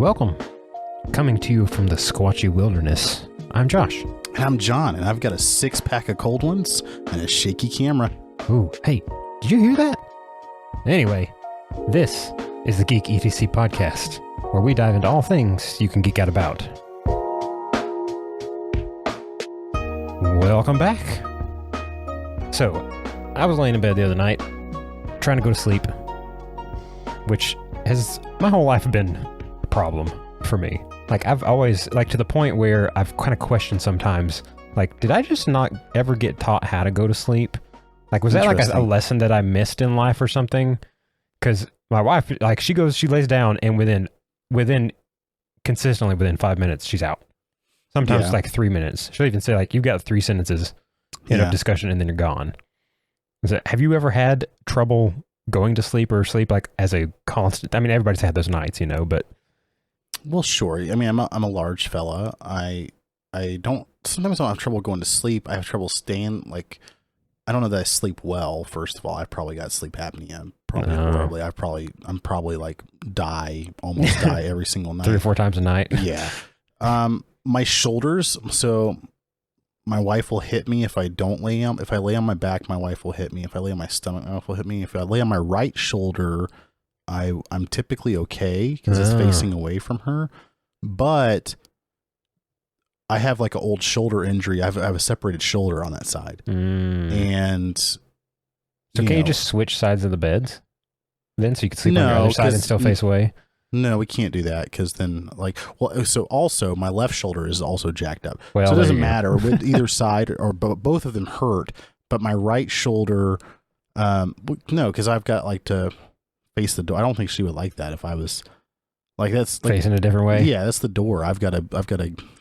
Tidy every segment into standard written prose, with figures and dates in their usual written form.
welcome. Coming to you from the squatchy wilderness, I'm Josh. And I'm John, and I've got a 6-pack of cold ones and a shaky camera. Ooh, hey, did you hear that? Anyway, this is the Geek ETC podcast, where we dive into all things you can geek out about. Welcome back. So, I was laying in bed the other night, trying to go to sleep, which has my whole life been a problem for me. Like, I've always, like, to the point where I've kind of questioned sometimes, like, did I just not ever get taught how to go to sleep? Like, was that like a lesson that I missed in life or something? Because my wife, like, she lays down, and consistently within 5 minutes, she's out. Sometimes like 3 minutes. She'll even say, like, you've got 3 sentences in a discussion, and then you're gone. Have you ever had trouble going to sleep or sleep, like, as a constant? I mean, everybody's had those nights, you know, but... Well, sure. I mean, I'm a large fella. Sometimes I don't have trouble going to sleep. I have trouble staying, like, I don't know that I sleep well. First of all, I've probably got sleep apnea. I'm probably like almost die every single night. 3 or 4 times a night. Yeah. My shoulders. So my wife will hit me if I don't lay on. If I lay on my back, my wife will hit me. If I lay on my stomach, my wife will hit me. If I lay on my right shoulder, I'm typically okay because it's facing away from her. But I have like an old shoulder injury. I have a separated shoulder on that side. And so can you just switch sides of the beds then, so you can sleep on your other side and still face away? No, we can't do that because then, like, well, so also my left shoulder is also jacked up. Well, so it doesn't matter with either side, or both of them hurt. But my right shoulder, no, because I've got like to face the door. I don't think she would like that if I was like, that's like, facing a different way. Yeah, that's the door. I've got to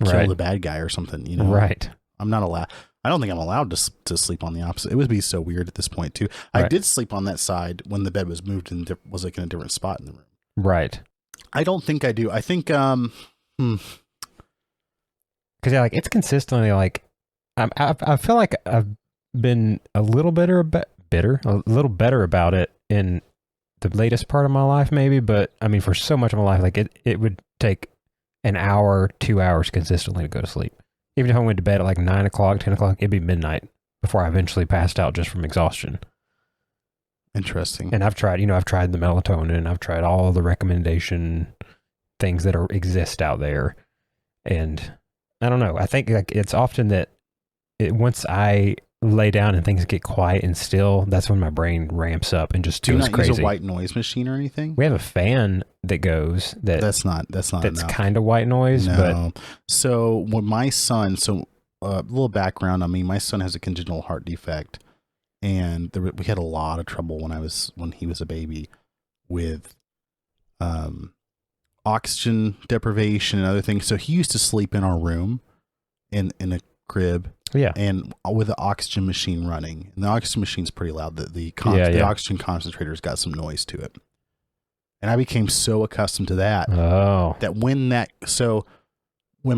kill the bad guy or something. You know, right? I'm not allowed. I don't think I'm allowed to sleep on the opposite. It would be so weird at this point too. Right. I did sleep on that side when the bed was moved and was like in a different spot in the room. Right. I don't think I do. I think because like it's consistently like I feel like I've been a little better about it in the latest part of my life, maybe. But I mean, for so much of my life, like it would take an hour, 2 hours consistently to go to sleep. Even if I went to bed at like 9 o'clock, 10 o'clock, it'd be midnight before I eventually passed out just from exhaustion. Interesting. And I've tried the melatonin, I've tried all the recommendation things that exist out there. And I don't know. I think like it's often that once I lay down and things get quiet and still, that's when my brain ramps up and just goes crazy. Do you not use a white noise machine or anything? We have a fan that goes that's kind of white noise. No. But so when my son, a little background on me, my son has a congenital heart defect, and we had a lot of trouble when he was a baby with oxygen deprivation and other things. So he used to sleep in our room in a crib. Yeah, and with the oxygen machine running, and the oxygen machine's pretty loud. The oxygen concentrator's got some noise to it, and I became so accustomed to that that when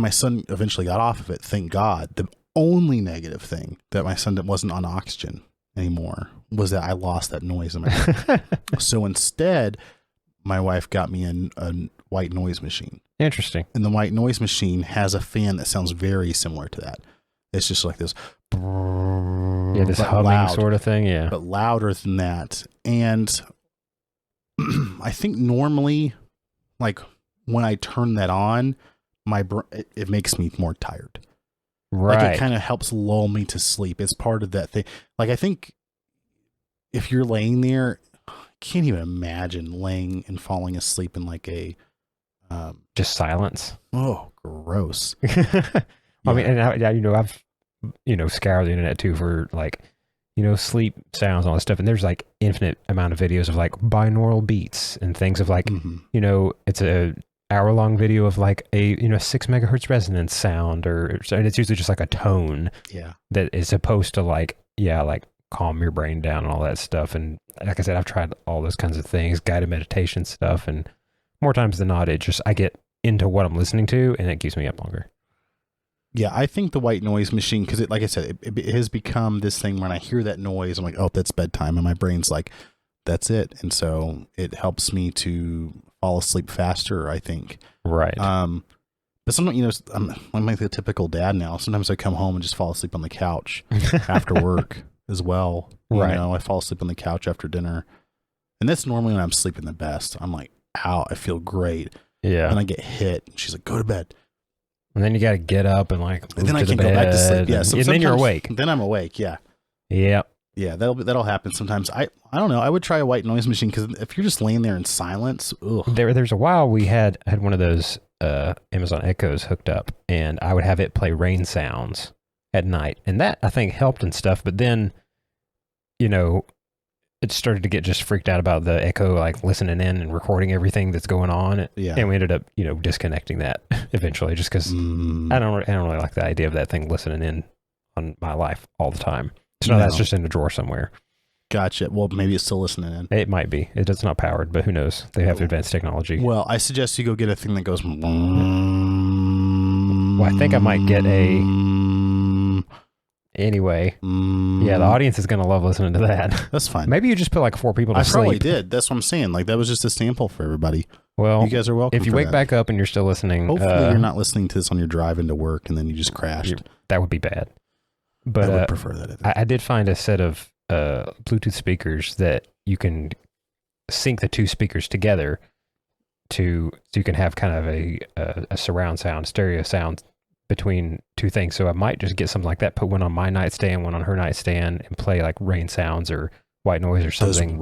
my son eventually got off of it, thank God, the only negative thing that my son wasn't on oxygen anymore was that I lost that noise in my head. So instead, my wife got me a white noise machine. Interesting. And the white noise machine has a fan that sounds very similar to that. It's just like this, this humming sort of thing, but louder than that. And I think normally, like when I turn that on, it makes me more tired. Right, like it kind of helps lull me to sleep. It's part of that thing. Like I think if you're laying there, I can't even imagine laying and falling asleep in like a just silence. Oh, gross. I mean, and I've scoured the internet too for like, sleep sounds and all this stuff. And there's like infinite amount of videos of like binaural beats and things of like, it's a hour-long video of like a 6 megahertz resonance sound, and it's usually just like a tone that is supposed to like calm your brain down and all that stuff. And like I said, I've tried all those kinds of things, guided meditation stuff, and more times than not, I get into what I'm listening to, and it keeps me up longer. Yeah, I think the white noise machine, because like I said, it has become this thing when I hear that noise, I'm like, oh, that's bedtime. And my brain's like, that's it. And so it helps me to fall asleep faster, I think. Right. But sometimes, I'm like the typical dad now. Sometimes I come home and just fall asleep on the couch after work as well. Right. I fall asleep on the couch after dinner. And that's normally when I'm sleeping the best. I'm like, ow, I feel great. Yeah. And I get hit. And she's like, go to bed. And then you got to get up and like, and then I can go back to sleep. Yeah. And then you're awake. Then I'm awake. Yeah. Yep. Yeah. That'll happen sometimes. I don't know. I would try a white noise machine because if you're just laying there in silence, ugh. There's a while we had one of those Amazon Echoes hooked up, and I would have it play rain sounds at night, and that I think helped and stuff. But then, it started to get just freaked out about the Echo, like listening in and recording everything that's going on. Yeah. And we ended up, disconnecting that eventually, just because I don't really like the idea of that thing listening in on my life all the time. So that's just in a drawer somewhere. Gotcha. Well, maybe it's still listening in. It might be. It's not powered, but who knows? They have advanced technology. Well, I suggest you go get a thing that goes. Well, I think I might get a. Anyway, yeah, the audience is going to love listening to that. That's fine. Maybe you just put like 4 people to sleep. I probably did. That's what I'm saying. Like that was just a sample for everybody. Well, you guys are welcome. If you wake back up and you're still listening, hopefully you're not listening to this on your drive into work and then you just crashed. That would be bad. But I would prefer that. I did find a set of Bluetooth speakers that you can sync the 2 speakers together so you can have kind of a surround sound, stereo sound between 2 things. So I might just get something like that, put one on my nightstand, one on her nightstand, and play like rain sounds or white noise or something.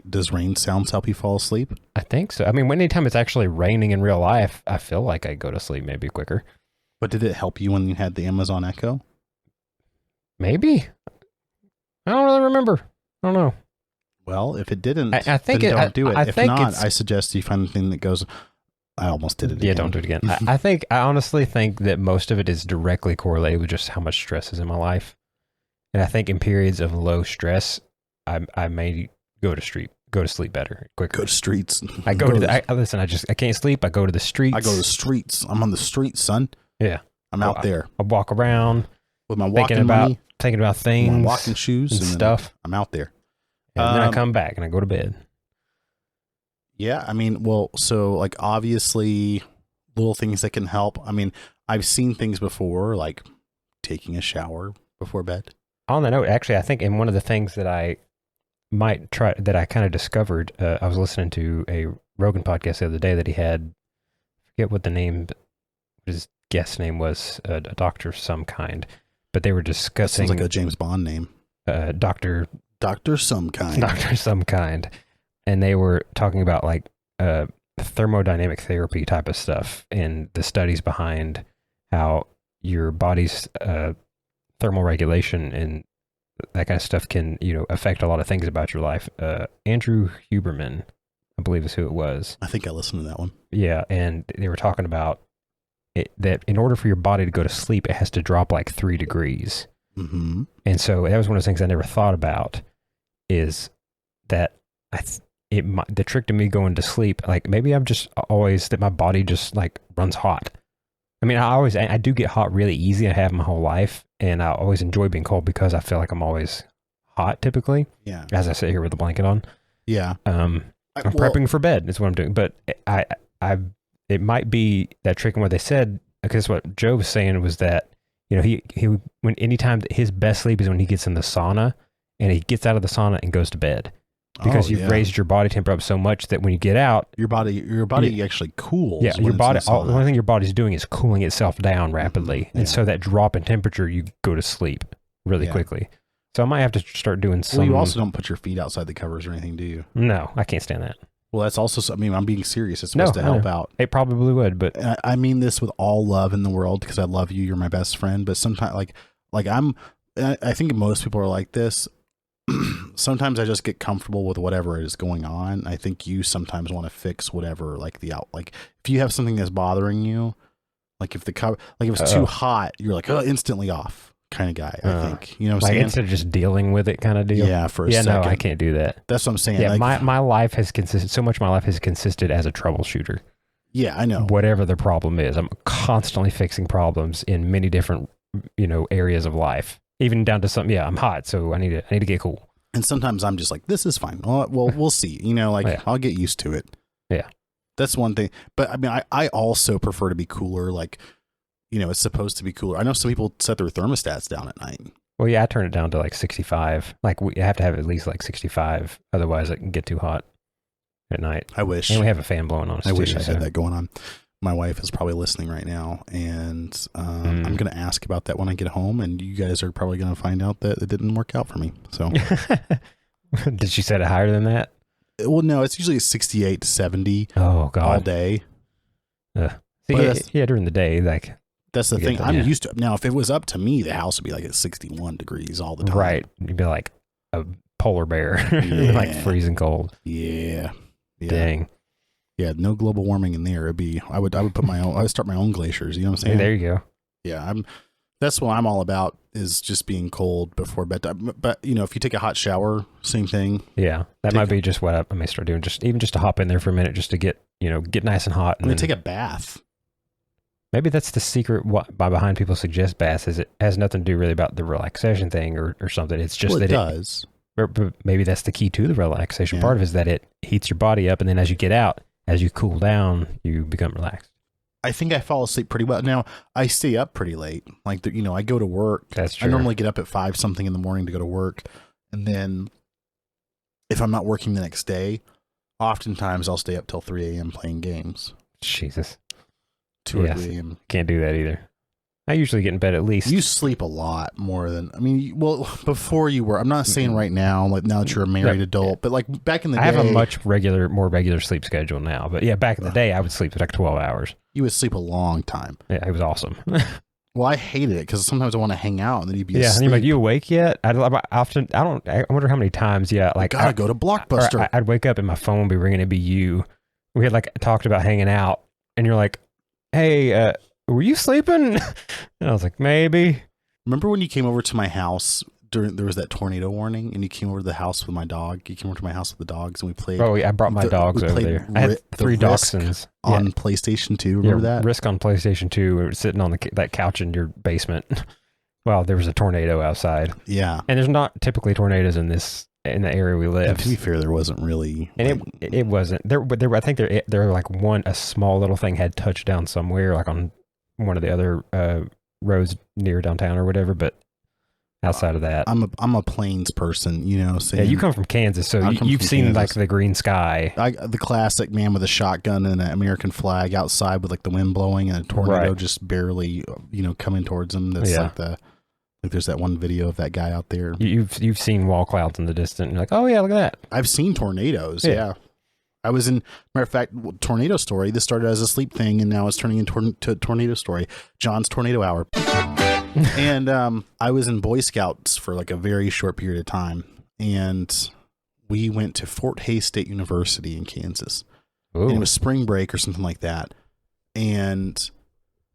Does rain sounds help you fall asleep? I think so. I mean, anytime it's actually raining in real life, I feel like I go to sleep maybe quicker. But did it help you when you had the Amazon Echo? Maybe. I don't really remember. I don't know. Well, if it didn't, I think then don't do it. If not, I suggest you find the thing that goes. I almost did it again. Yeah, don't do it again. I honestly think that most of it is directly correlated with just how much stress is in my life. And I think in periods of low stress, I may go to sleep better, quicker. Go to streets. I can't sleep. I go to the streets. I go to the streets. I'm on the streets, son. Yeah. I'm out there. I walk around. With my walking money. Thinking about things. My walking shoes and stuff. I'm out there. And then I come back and I go to bed. Yeah. I mean, well, so like obviously little things that can help. I mean, I've seen things before, like taking a shower before bed. On the note, actually, I think in one of the things that I might try, that I kind of discovered, I was listening to a Rogan podcast the other day that he had, I forget what his guest name was, a doctor of some kind, but they were discussing. Sounds like a James Bond name. Doctor some kind. Doctor some kind. And they were talking about like thermodynamic therapy type of stuff and the studies behind how your body's thermal regulation and that kind of stuff can, affect a lot of things about your life. Andrew Huberman, I believe is who it was. I think I listened to that one. Yeah. And they were talking about that in order for your body to go to sleep, it has to drop like 3 degrees. Mm-hmm. And so that was one of those things I never thought about, is that the trick to me going to sleep, like maybe I'm just always that my body just like runs hot. I mean, I do get hot really easy. I have my whole life, and I always enjoy being cold because I feel like I'm always hot typically. Yeah. As I sit here with the blanket on. Yeah. I'm prepping for bed is what I'm doing. But it might be that trick. And what they said, because what Joe was saying was that, anytime his best sleep is when he gets in the sauna and he gets out of the sauna and goes to bed. Because you've raised your body temperature up so much that when you get out, your body actually cools. Yeah, your body. The only thing your body's doing is cooling itself down rapidly, Mm-hmm. and so that drop in temperature, you go to sleep really quickly. So I might have to start doing some. Well, you also don't put your feet outside the covers or anything, do you? No, I can't stand that. Well, that's also. I mean, I'm being serious. It's supposed to help out. It probably would, but I mean this with all love in the world because I love you. You're my best friend. But sometimes, like I think most people are like this. Sometimes I just get comfortable with whatever is going on. I think you sometimes want to fix whatever, like if you have something that's bothering you, like if the cover, like if it's too hot, you're like, instantly off kind of guy. I think, you know what I'm saying? Instead of just dealing with it kind of deal. Yeah. For a second. No, I can't do that. That's what I'm saying. Yeah. Like, my life has consisted, so much of my life has consisted as a troubleshooter. Yeah, I know. Whatever the problem is, I'm constantly fixing problems in many different, areas of life. Even down to something, I'm hot, so I need to get cool. And sometimes I'm just like, this is fine. Well, we'll see. I'll get used to it. Yeah. That's one thing. But I mean, I also prefer to be cooler. Like, it's supposed to be cooler. I know some people set their thermostats down at night. Well, yeah, I turn it down to like 65. Like we have to have at least like 65. Otherwise it can get too hot at night. I wish. And we have a fan blowing on us. I wish I had that going on. My wife is probably listening right now, and I'm going to ask about that when I get home, and you guys are probably going to find out that it didn't work out for me. So, did she set it higher than that? Well, no, it's usually 68 to 70. Oh God, all day. Yeah, during the day, like that's the thing. I'm used to now. If it was up to me, the house would be like at 61 degrees all the time. Right, you'd be like a polar bear, like freezing cold. Yeah. Dang. Yeah, no global warming in there. I would put my own. I would start my own glaciers. You know what I'm saying? Hey, there you go. Yeah, that's what I'm all about, is just being cold before bedtime. But if you take a hot shower, same thing. Yeah, that might be just what I may start doing. Just to hop in there for a minute, just to get nice and hot. And then take a bath. Maybe that's the secret by behind people suggest baths. Is it has nothing to do really about the relaxation thing or something. It's just that it does. But maybe that's the key to the relaxation part of it, is that it heats your body up, and then as you get out, as you cool down, you become relaxed. I think I fall asleep pretty well. Now, I stay up pretty late. Like, I go to work. That's true. I normally get up at 5 something in the morning to go to work. And then if I'm not working the next day, oftentimes I'll stay up till 3 a.m. playing games. Jesus. 2 or 3 a.m. Can't do that either. I usually get in bed at least. You sleep a lot more than, before you were. I'm not saying right now, like now that you're a married adult, but like back in the day. I have a much more regular sleep schedule now. But yeah, back in the day, I would sleep for like 12 hours. You would sleep a long time. Yeah, it was awesome. Well, I hated it because sometimes I want to hang out and then you'd be asleep. And you're like, you awake yet? I wonder how many times, like. Gotta go to Blockbuster. I'd wake up and my phone would be ringing, it'd be you. We had like talked about hanging out and you're like, hey, were you sleeping? And I was like, maybe. Remember when you came over to my house there was that tornado warning, and you came over to the house with my dog? You came over to my house with the dogs, and we played. Oh, yeah, I brought my dogs over there. I had 3 dachshunds on PlayStation 2. Remember that? Risk on PlayStation 2. We were sitting on that couch in your basement. Well, there was a tornado outside. Yeah, and there's not typically tornadoes in the area we live. And to be fair, there wasn't really, and it wasn't there. But I think there like a small little thing had touched down somewhere, like on one of the other roads near downtown or whatever. But outside of that, I'm a plains person, So yeah, you come from Kansas, so you've seen Kansas. Like the green sky, the classic man with a shotgun and an American flag outside with like the wind blowing and a tornado just barely, coming towards him. That's like there's that one video of that guy out there. You've seen wall clouds in the distance. And you're like, oh yeah, look at that. I've seen tornadoes. Yeah. I was in, matter of fact, tornado story. This started as a sleep thing, and now it's turning into a tornado story. John's Tornado Hour. And I was in Boy Scouts for like a very short period of time, and we went to Fort Hays State University in Kansas. Ooh. And it was spring break or something like that, and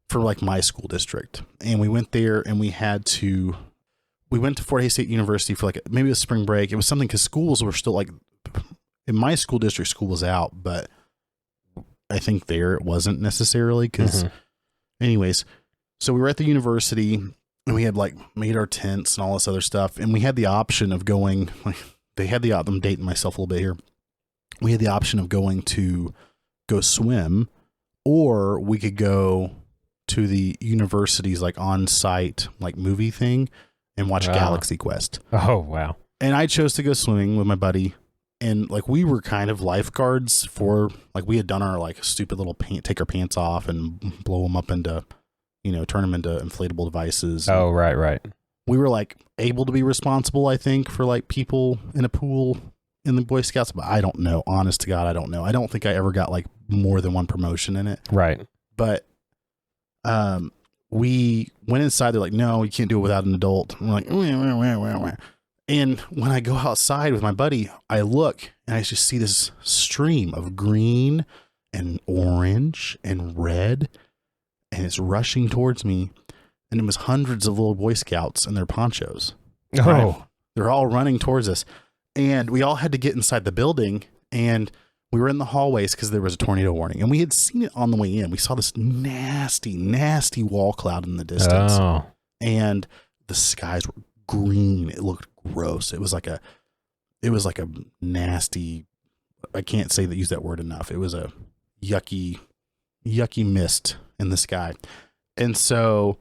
for like my school district. And we went there, and we went to Fort Hays State University for like maybe a spring break. It was something because schools were still like, in my school district, school was out, but I think there it wasn't necessarily because anyways, so we were at the university and we had like made our tents and all this other stuff. And we had the option of going, like I'm dating myself a little bit here. We had the option of going to go swim, or we could go to the university's like on-site like movie thing and watch Galaxy Quest. Oh, wow. And I chose to go swimming with my buddy. And like we were kind of lifeguards for like we had done our like stupid little take our pants off and blow them up into, turn them into inflatable devices. Oh, right. We were like able to be responsible, I think, for like people in a pool in the Boy Scouts, but I don't know. Honest to God, I don't know. I don't think I ever got like more than one promotion in it. Right. But we went inside. They're like, no, you can't do it without an adult. I'm like, wah. And when I go outside with my buddy, I look and I just see this stream of green and orange and red, and it's rushing towards me. And it was hundreds of little Boy Scouts in their ponchos. Oh, right? They're all running towards us. And we all had to get inside the building, and we were in the hallways because there was a tornado warning. And we had seen it on the way in. We saw this nasty, nasty wall cloud in the distance. Oh. And the skies were green. It looked gross. It was like a nasty, I can't use that word enough. It was a yucky mist in the sky. And so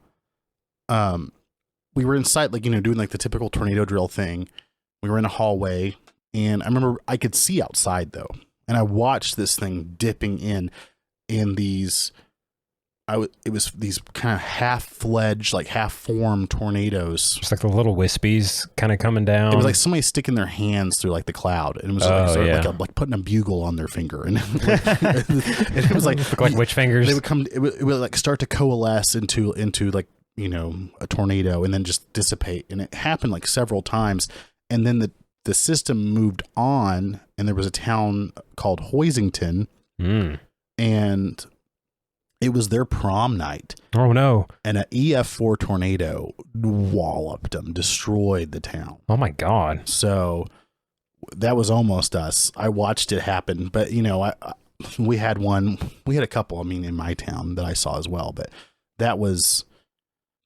we were inside, like, doing like the typical tornado drill thing. We were in a hallway, and I remember I could see outside though. And I watched this thing dipping in these, it was these kind of half-fledged, like half-formed tornadoes. Just like the little wispies kind of coming down. It was like somebody sticking their hands through like the cloud, and it was like putting a bugle on their finger, and, it was like witch fingers. They would come. It would like start to coalesce into like a tornado, and then just dissipate. And it happened like several times, and then the system moved on, and there was a town called Hoisington, and it was their prom night. Oh, no. And an EF4 tornado walloped them, destroyed the town. Oh, my God. So that was almost us. I watched it happen. But, we had a couple, in my town that I saw as well. But that was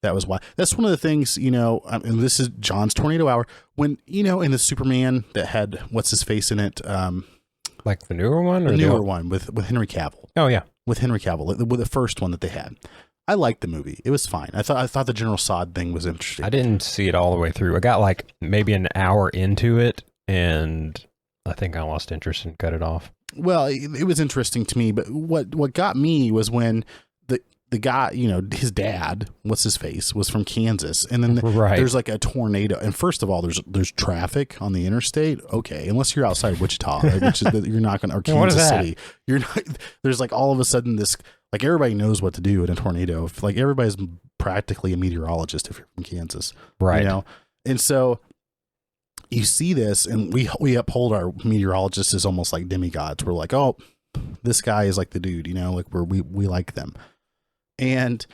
why. That's one of the things, and this is John's Tornado Hour. When, in the Superman that had, what's his face in it? Like the newer one? Or the newer one with Henry Cavill. Oh, yeah. With Henry Cavill, with the first one that they had. I liked the movie. It was fine. I thought the General Zod thing was interesting. I didn't see it all the way through. I got like maybe an hour into it, and I think I lost interest and cut it off. Well, it was interesting to me, but what got me was when the guy, his dad, what's his face, was from Kansas, and then there's like a tornado. And first of all, there's traffic on the interstate. Okay, unless you're outside Wichita, right, which is you're not going to, or Kansas City. You're not. There's like all of a sudden this, like, everybody knows what to do in a tornado. Like everybody's practically a meteorologist if you're from Kansas, right? And so you see this, and we uphold our meteorologists as almost like demigods. We're like, oh, this guy is like the dude, like we like them. And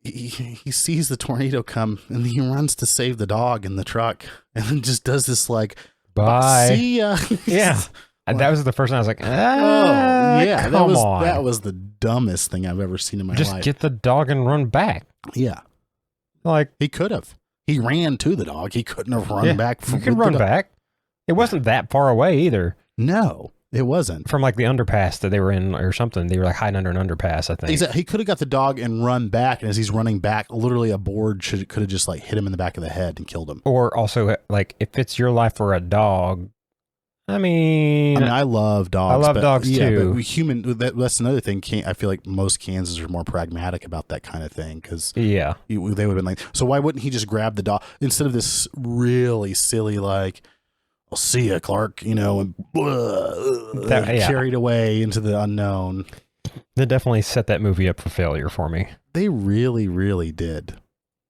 he sees the tornado come, and he runs to save the dog in the truck, and then just does this like, bye, see ya. Yeah. And that was the first time I was like, that was the dumbest thing I've ever seen in my life. Just get the dog and run back. Yeah. Like, he could have. He ran to the dog. He couldn't have run back. You could run back. It wasn't that far away either. No. It wasn't. From like the underpass that they were in or something. They were like hiding under an underpass, I think. Exactly. He could have got the dog and run back, and as he's running back, literally a board could have just like hit him in the back of the head and killed him. Or also, like, if it's your life for a dog, I love dogs. I love dogs too. But that's another thing. I feel like most Kansas are more pragmatic about that kind of thing, because they would have been like, so why wouldn't he just grab the dog instead of this really silly like, I'll see ya, Clark, and carried away into the unknown. They definitely set that movie up for failure for me. They really, really did.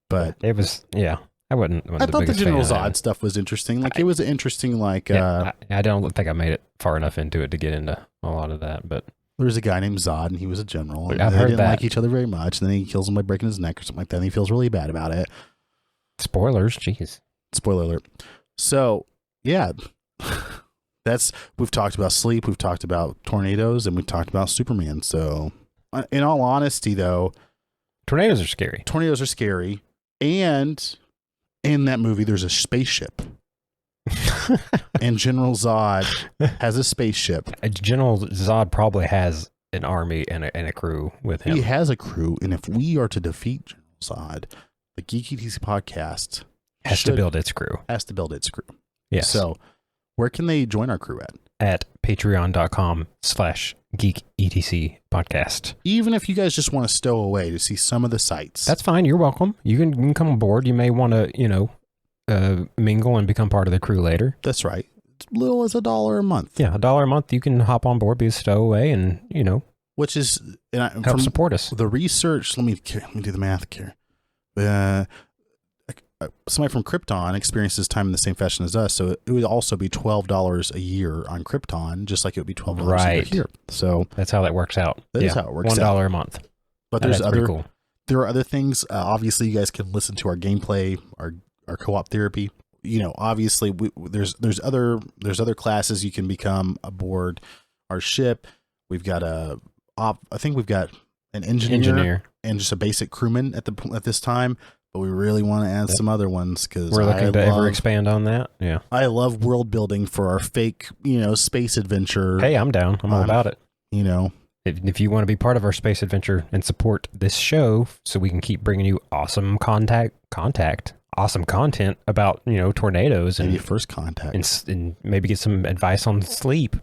But it was, I wouldn't. I thought the General Zod stuff was interesting. Like, it was interesting. Like, I don't think I made it far enough into it to get into a lot of that. But there was a guy named Zod, and he was a general. And I've they heard didn't that. like each other very much. And then he kills him by breaking his neck or something like that. And he feels really bad about it. Spoilers, jeez. Spoiler alert. So, yeah, we've talked about sleep, we've talked about tornadoes, and we've talked about Superman. So, in all honesty, though, tornadoes are scary. And in that movie, there's a spaceship. And General Zod has a spaceship. General Zod probably has an army and a crew with him. He has a crew, and if we are to defeat General Zod, the Geek ETC podcast has to build its crew. Yes. So, where can they join our crew at? At patreon.com/geeketc podcast. Even if you guys just want to stow away to see some of the sites. That's fine. You're welcome. You can come aboard. You may want to, mingle and become part of the crew later. That's right. As little as $1 a month. Yeah, $1 a month. You can hop on board, be a stowaway, and, which is help support us. The research, let me do the math here. Somebody from Krypton experiences time in the same fashion as us, so it would also be $12 a year on Krypton, just like it would be $12 a year here. So that's how that works out. That is how it works out. $1 a month. But there are other things. Obviously, you guys can listen to our gameplay, our co-op therapy. Obviously, there's other classes you can become aboard our ship. We've got I think we've got an engineer and just a basic crewman at this time. But we really want to add some other ones, because we're looking to ever expand on that. Yeah, I love world building for our fake, space adventure. Hey, I'm down. I'm all about it. if you want to be part of our space adventure and support this show so we can keep bringing you awesome awesome content about, tornadoes and maybe first contact and maybe get some advice on sleep.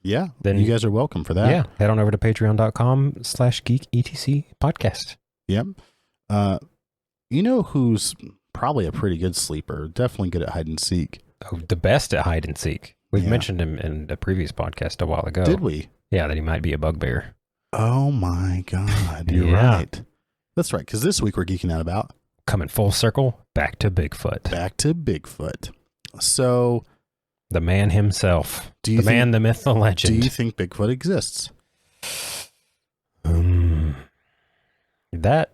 Yeah. Then you guys are welcome for that. Yeah. Head on over to patreon.com/geeketc podcast. Yep. You know who's probably a pretty good sleeper, definitely good at hide and seek. Oh, the best at hide and seek. We've mentioned him in a previous podcast a while ago. Did we? Yeah, that he might be a bugbear. Oh my God. You're right. That's right. Because this week we're geeking out about coming full circle back to Bigfoot. So the man himself. The man, the myth, the legend. Do you think Bigfoot exists? That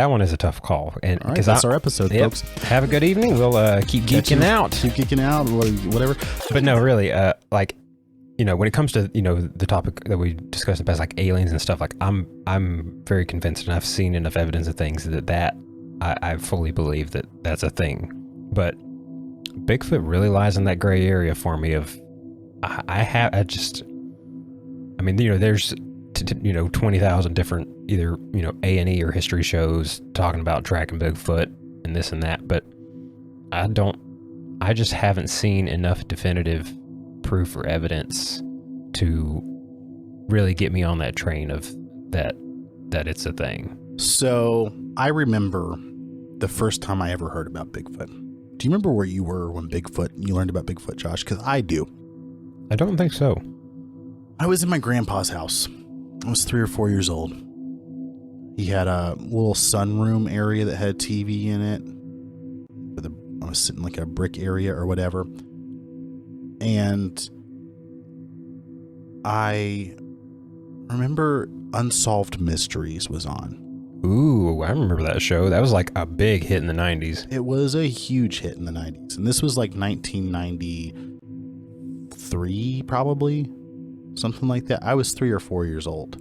one is a tough call. And all right, that's our episode, folks. Have a good evening. We'll keep geeking out. Keep geeking out, whatever. But no, really, when it comes to, the topic that we discussed about like aliens and stuff, like I'm very convinced, and I've seen enough evidence of things that I fully believe that that's a thing. But Bigfoot really lies in that gray area for me of, there's 20,000 different either, A&E or history shows talking about tracking Bigfoot and this and that, but I just haven't seen enough definitive proof or evidence to really get me on that train of that it's a thing. So I remember the first time I ever heard about Bigfoot. Do you remember where you were when you learned about Bigfoot, Josh? Because I do. I don't think so. I was in my grandpa's house. I was 3 or 4 years old. He had a little sunroom area that had a TV in it. I was sitting like a brick area or whatever. And I remember Unsolved Mysteries was on. Ooh, I remember that show. That was like a big hit in the 90s. It was a huge hit in the 90s. And this was like 1993, probably. Something like that. I was 3 or 4 years old.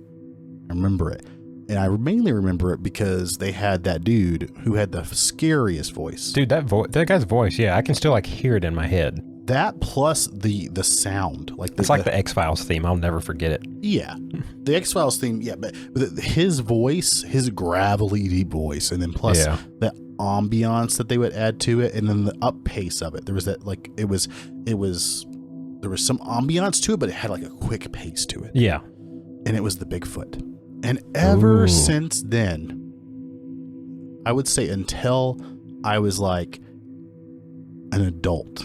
I remember it. And I mainly remember it because they had that dude who had the scariest voice. Dude, that guy's voice, yeah, I can still like hear it in my head. That plus the sound. It's like the X-Files theme. I'll never forget it. Yeah. The X-Files theme, yeah. But his voice, his gravelly deep voice, and then plus the ambiance that they would add to it, and then the up pace of it. There was that, like, there was some ambiance to it, but it had like a quick pace to it. Yeah. And it was the Bigfoot. And ever since then, I would say until I was like an adult,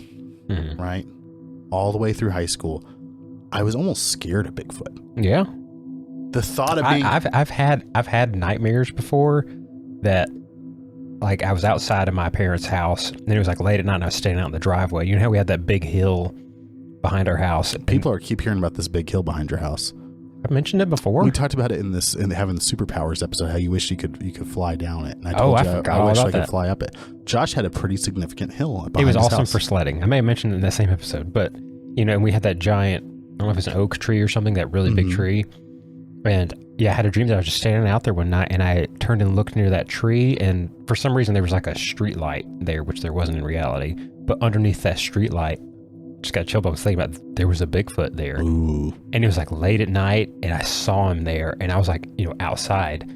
right? All the way through high school, I was almost scared of Bigfoot. Yeah. The thought of being... I've had nightmares before that, like, I was outside of my parents' house, and it was like late at night, and I was standing out in the driveway. You know how we had that big hill behind our house? People keep hearing about this big hill behind your house. I've mentioned it before. We talked about it in having the superpowers episode, how you wish you could fly down it. And I told you I wish I could fly up it. Josh had a pretty significant hill behind his house. It was awesome for sledding. I may have mentioned it in that same episode, but and we had that giant, I don't know if it's an oak tree or something, that really big tree. And yeah, I had a dream that I was just standing out there one night, and I turned and looked near that tree, and for some reason there was like a street light there, which there wasn't in reality. But underneath that street light, just got chilled. I was thinking about there was a Bigfoot there. Ooh. And it was like late at night, and I saw him there, and I was like, outside,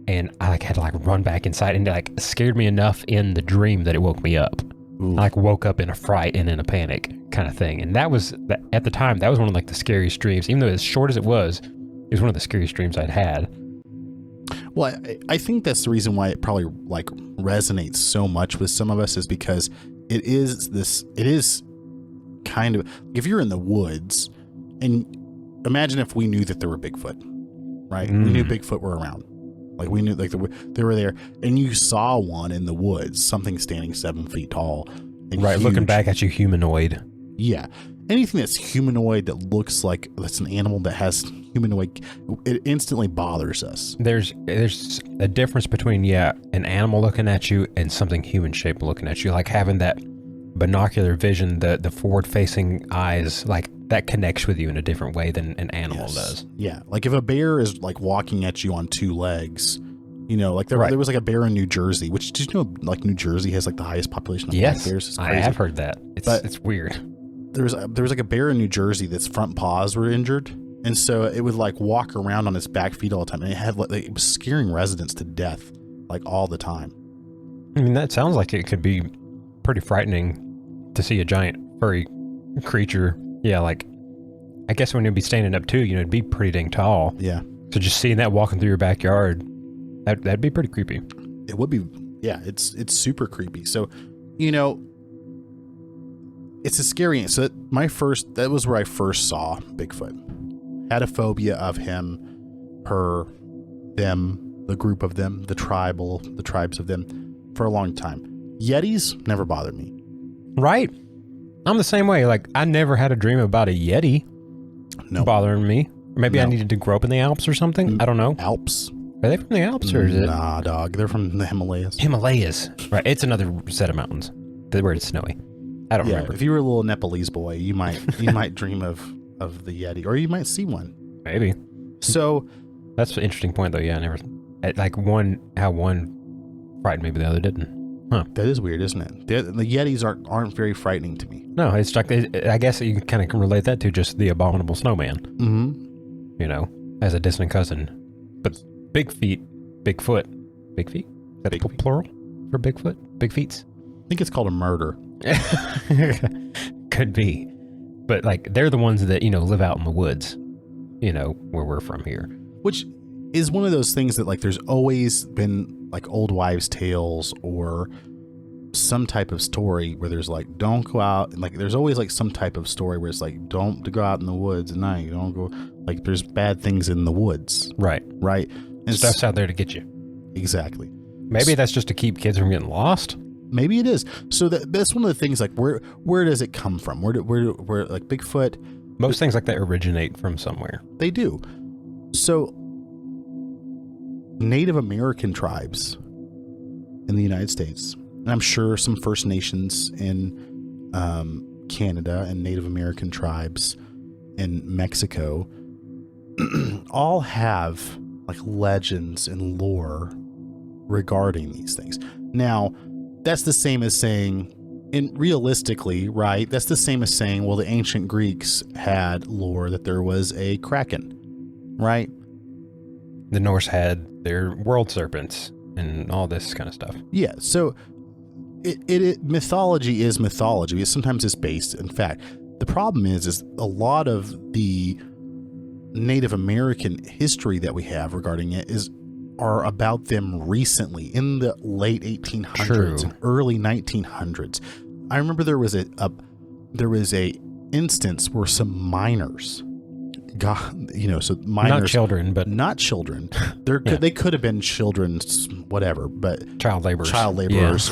and I like had to like run back inside, and it like scared me enough in the dream that it woke me up. Ooh. I like woke up in a fright and in a panic kind of thing. And that was, at the time, that was one of like the scariest dreams. Even though as short as it was one of the scariest dreams I'd had. Well, I think that's the reason why it probably like resonates so much with some of us, is because it is kind of, if you're in the woods, and imagine if we knew that there were Bigfoot, right? We knew Bigfoot were around. Like we knew like they were there, and you saw one in the woods, something standing 7 feet tall. And right, huge. Looking back at you, humanoid. Yeah. Anything that's humanoid that looks like that's an animal that has humanoid, it instantly bothers us. There's a difference between, an animal looking at you and something human shaped looking at you, like having that binocular vision, the forward facing eyes, like that connects with you in a different way than an animal does. Yeah. Like if a bear is like walking at you on 2 legs, like there was like a bear in New Jersey, which, did you know like New Jersey has like the highest population of black bears? It's crazy. I have heard that. It's weird. There was like a bear in New Jersey that's front paws were injured. And so it would like walk around on its back feet all the time. And it was scaring residents to death like all the time. I mean, that sounds like it could be pretty frightening to see a giant furry creature. Yeah, like, I guess when you'd be standing up too, it'd be pretty dang tall. Yeah. So just seeing that walking through your backyard, that'd be pretty creepy. It would be. Yeah, it's super creepy. So, it's a scary. So that was where I first saw Bigfoot. Had a phobia of him, her, them, the group of them, the tribes of them for a long time. Yetis never bothered me. Right. I'm the same way. Like, I never had a dream about a Yeti bothering me. Maybe I needed to grow up in the Alps or something. I don't know. Alps? Are they from the Alps or is it? Nah, dog. They're from the Himalayas. Himalayas. Right. It's another set of mountains where it's snowy. I don't remember. If you were a little Nepalese boy, you might dream of the Yeti, or you might see one. Maybe. So that's an interesting point, though. Yeah, I never how one frightened me, but the other didn't. Huh. That is weird, isn't it? The Yetis aren't very frightening to me. No, it's like I guess you kind of can relate that to just the abominable snowman. Mm-hmm. As a distant cousin. But Bigfoot. Big feet? Is that big plural for Bigfoot? Big feets? I think it's called a murder. Could be. But like they're the ones that, live out in the woods, where we're from here. Which is one of those things that like there's always been like old wives' tales or some type of story where there's like, don't go out. And like there's always like some type of story where it's like, don't go out in the woods at night. You don't go, like there's bad things in the woods. Right. And stuff's out there to get you. Exactly. Maybe that's just to keep kids from getting lost. Maybe it is. So that's one of the things, like where does it come from? Where like Bigfoot? Most things like that originate from somewhere. They do. So Native American tribes in the United States, and I'm sure some First Nations in Canada and Native American tribes in Mexico all have like legends and lore regarding these things. Now, that's the same as saying, and realistically, right, that's the same as saying, well, the ancient Greeks had lore that there was a kraken, right? The Norse had their world serpents and all this kind of stuff. Yeah, so mythology is mythology. Sometimes it's based in fact. The problem is a lot of the Native American history that we have regarding it are about them recently in the late 1800s and early 1900s. I remember there was a instance where some miners got, so miners, not children. They could have been children's whatever, but child laborers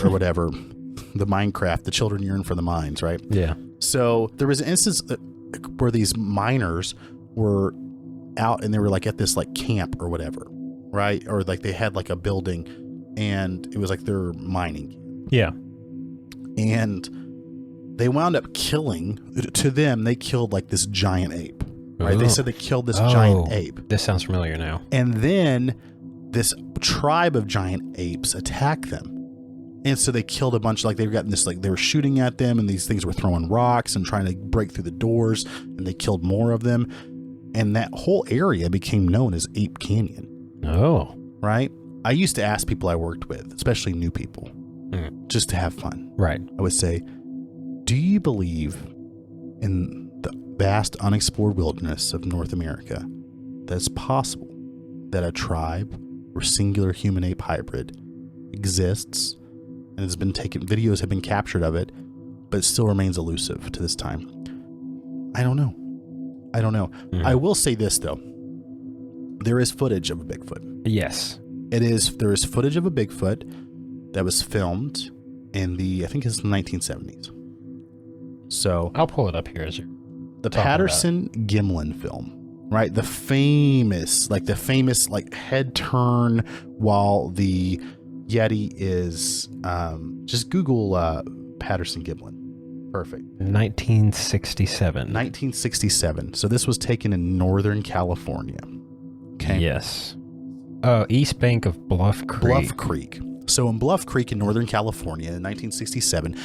or whatever. The Minecraft, the children yearn for the mines, right? Yeah. So there was an instance where these miners were out and they were like at this like camp or whatever, right? Or like they had like a building and it was like their mining. Yeah. And they wound up killing, to them, they killed like this giant ape, right? They said they killed this giant ape. This sounds familiar now. And then this tribe of giant apes attacked them. And so they killed a bunch, like they've gotten this, like they were shooting at them and these things were throwing rocks and trying to break through the doors and they killed more of them. And that whole area became known as Ape Canyon. Oh. Right? I used to ask people I worked with, especially new people, just to have fun. Right. I would say, do you believe in the vast unexplored wilderness of North America that it's possible that a tribe or singular human-ape hybrid exists and has been taken, videos have been captured of it, but it still remains elusive to this time? I don't know. I will say this, though. There is footage of a Bigfoot. Yes. There is footage of a Bigfoot that was filmed in I think it's the 1970s. So I'll pull it up here. The Patterson-Gimlin film, right? The famous head turn while the Yeti is, just Google Patterson-Gimlin. Perfect. 1967. So this was taken in Northern California. Okay. Yes. East bank of Bluff Creek. So in Bluff Creek in Northern California in 1967,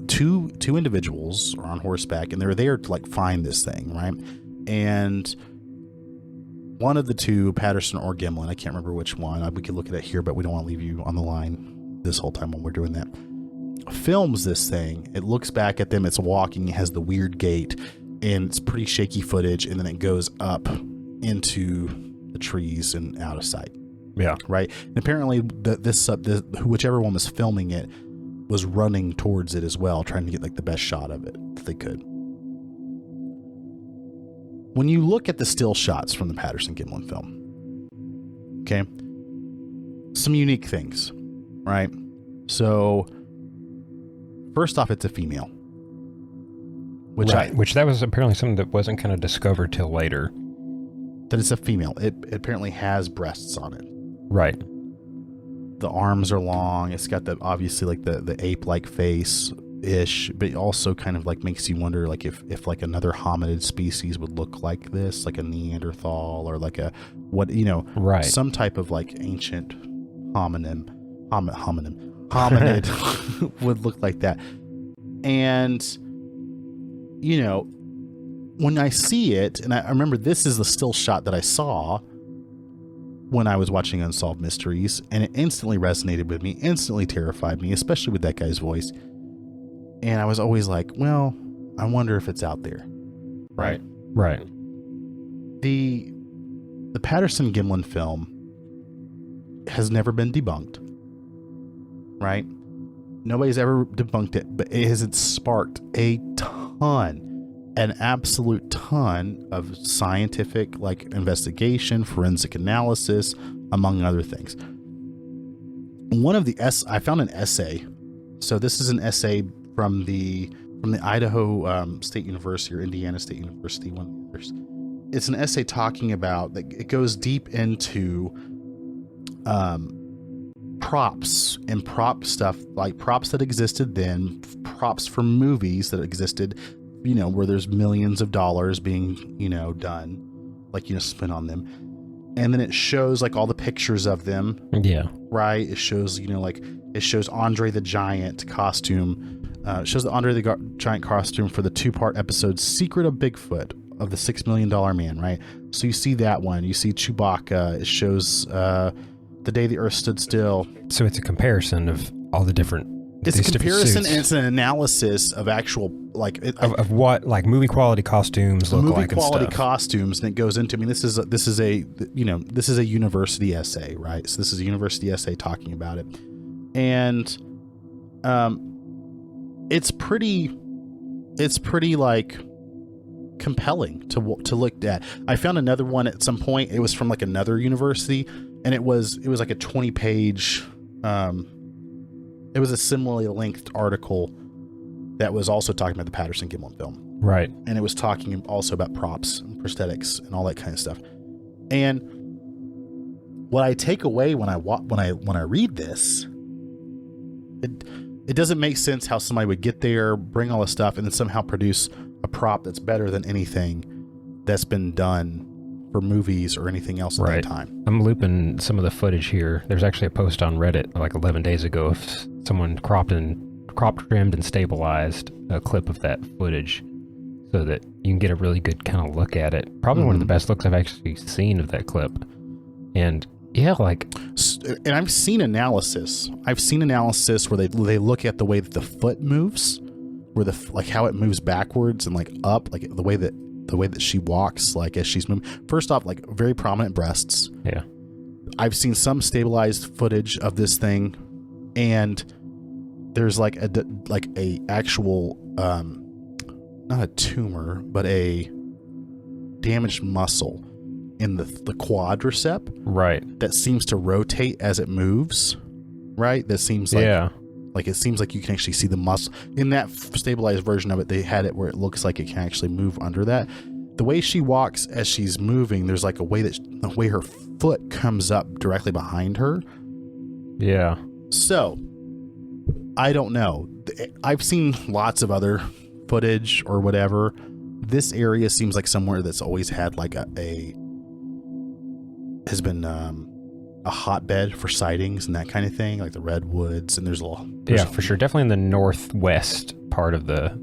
two individuals are on horseback and they're there to like find this thing, right? And one of the two, Patterson or Gimlin, I can't remember which one. We could look at it here, but we don't want to leave you on the line this whole time when we're doing that. Films this thing. It looks back at them. It's walking. It has the weird gait, and it's pretty shaky footage. And then it goes up into the trees and out of sight. Yeah. Right. And apparently, whichever one was filming it was running towards it as well, trying to get like the best shot of it that they could. When you look at the still shots from the Patterson Gimlin film, okay, some unique things, right? So, first off, it's a female. Which that was apparently something that wasn't kind of discovered till later. That it's a female. It apparently has breasts on it. Right. The arms are long. It's got obviously like the ape-like face-ish, but it also kind of like makes you wonder like if like another hominid species would look like this, like a Neanderthal or like a right, some type of like ancient hominid would look like that. And when I see it, and I remember this is the still shot that I saw when I was watching Unsolved Mysteries, and it instantly resonated with me, instantly terrified me, especially with that guy's voice. And I was always like, well, I wonder if it's out there. Right. The Patterson Gimlin film has never been debunked. Right? Nobody's ever debunked it, but it has sparked an absolute ton of scientific like investigation, forensic analysis, among other things. I found an essay. So this is an essay from the Idaho State University or Indiana State University, one of the others. It's an essay talking about that. It goes deep into props and prop stuff, like props that existed then, props for movies that existed, where there's millions of dollars being, done, like, spent on them. And then it shows like all the pictures of them. Yeah. Right. It shows, it shows Andre the Giant costume. It shows the Andre the Giant costume for the 2-part episode, Secret of Bigfoot of the $6 Million Man. Right. So you see that one, you see Chewbacca. It shows, The Day the Earth Stood Still. So it's a comparison of all the different. It's a comparison and it's an analysis of actual of what like movie quality costumes look like. Movie quality costumes, and it goes into. I mean, this is a university essay, right? So this is a university essay talking about it, and it's pretty like compelling to look at. I found another one at some point. It was from like another university, and it was like a 20-page. It was a similarly length article that was also talking about the Patterson Gimlin film. Right. And it was talking also about props and prosthetics and all that kind of stuff. And what I take away when I read this, it doesn't make sense how somebody would get there, bring all this stuff, and then somehow produce a prop that's better than anything that's been done for movies or anything else at that time. I'm looping some of the footage here. There's actually a post on Reddit like 11 days ago of someone cropped, trimmed, and stabilized a clip of that footage so that you can get a really good kind of look at it. Probably one of the best looks I've actually seen of that clip. And yeah, and I've seen analysis. Where they look at the way that the foot moves, where how it moves backwards and like up, like the way that she walks, like as she's moving. First off, like very prominent breasts. Yeah. I've seen some stabilized footage of this thing, and there's like a actual not a tumor, but a damaged muscle in the quadricep. Right. That seems to rotate as it moves. Right. That seems like like it seems like you can actually see the muscle in that stabilized version of it. They had it where it looks like it can actually move under that. The way she walks as she's moving, there's like the way her foot comes up directly behind her. Yeah. So I don't know. I've seen lots of other footage or whatever. This area seems like somewhere that's always had like has been a hotbed for sightings and that kind of thing, like the redwoods, and there's for sure, definitely in the northwest part of the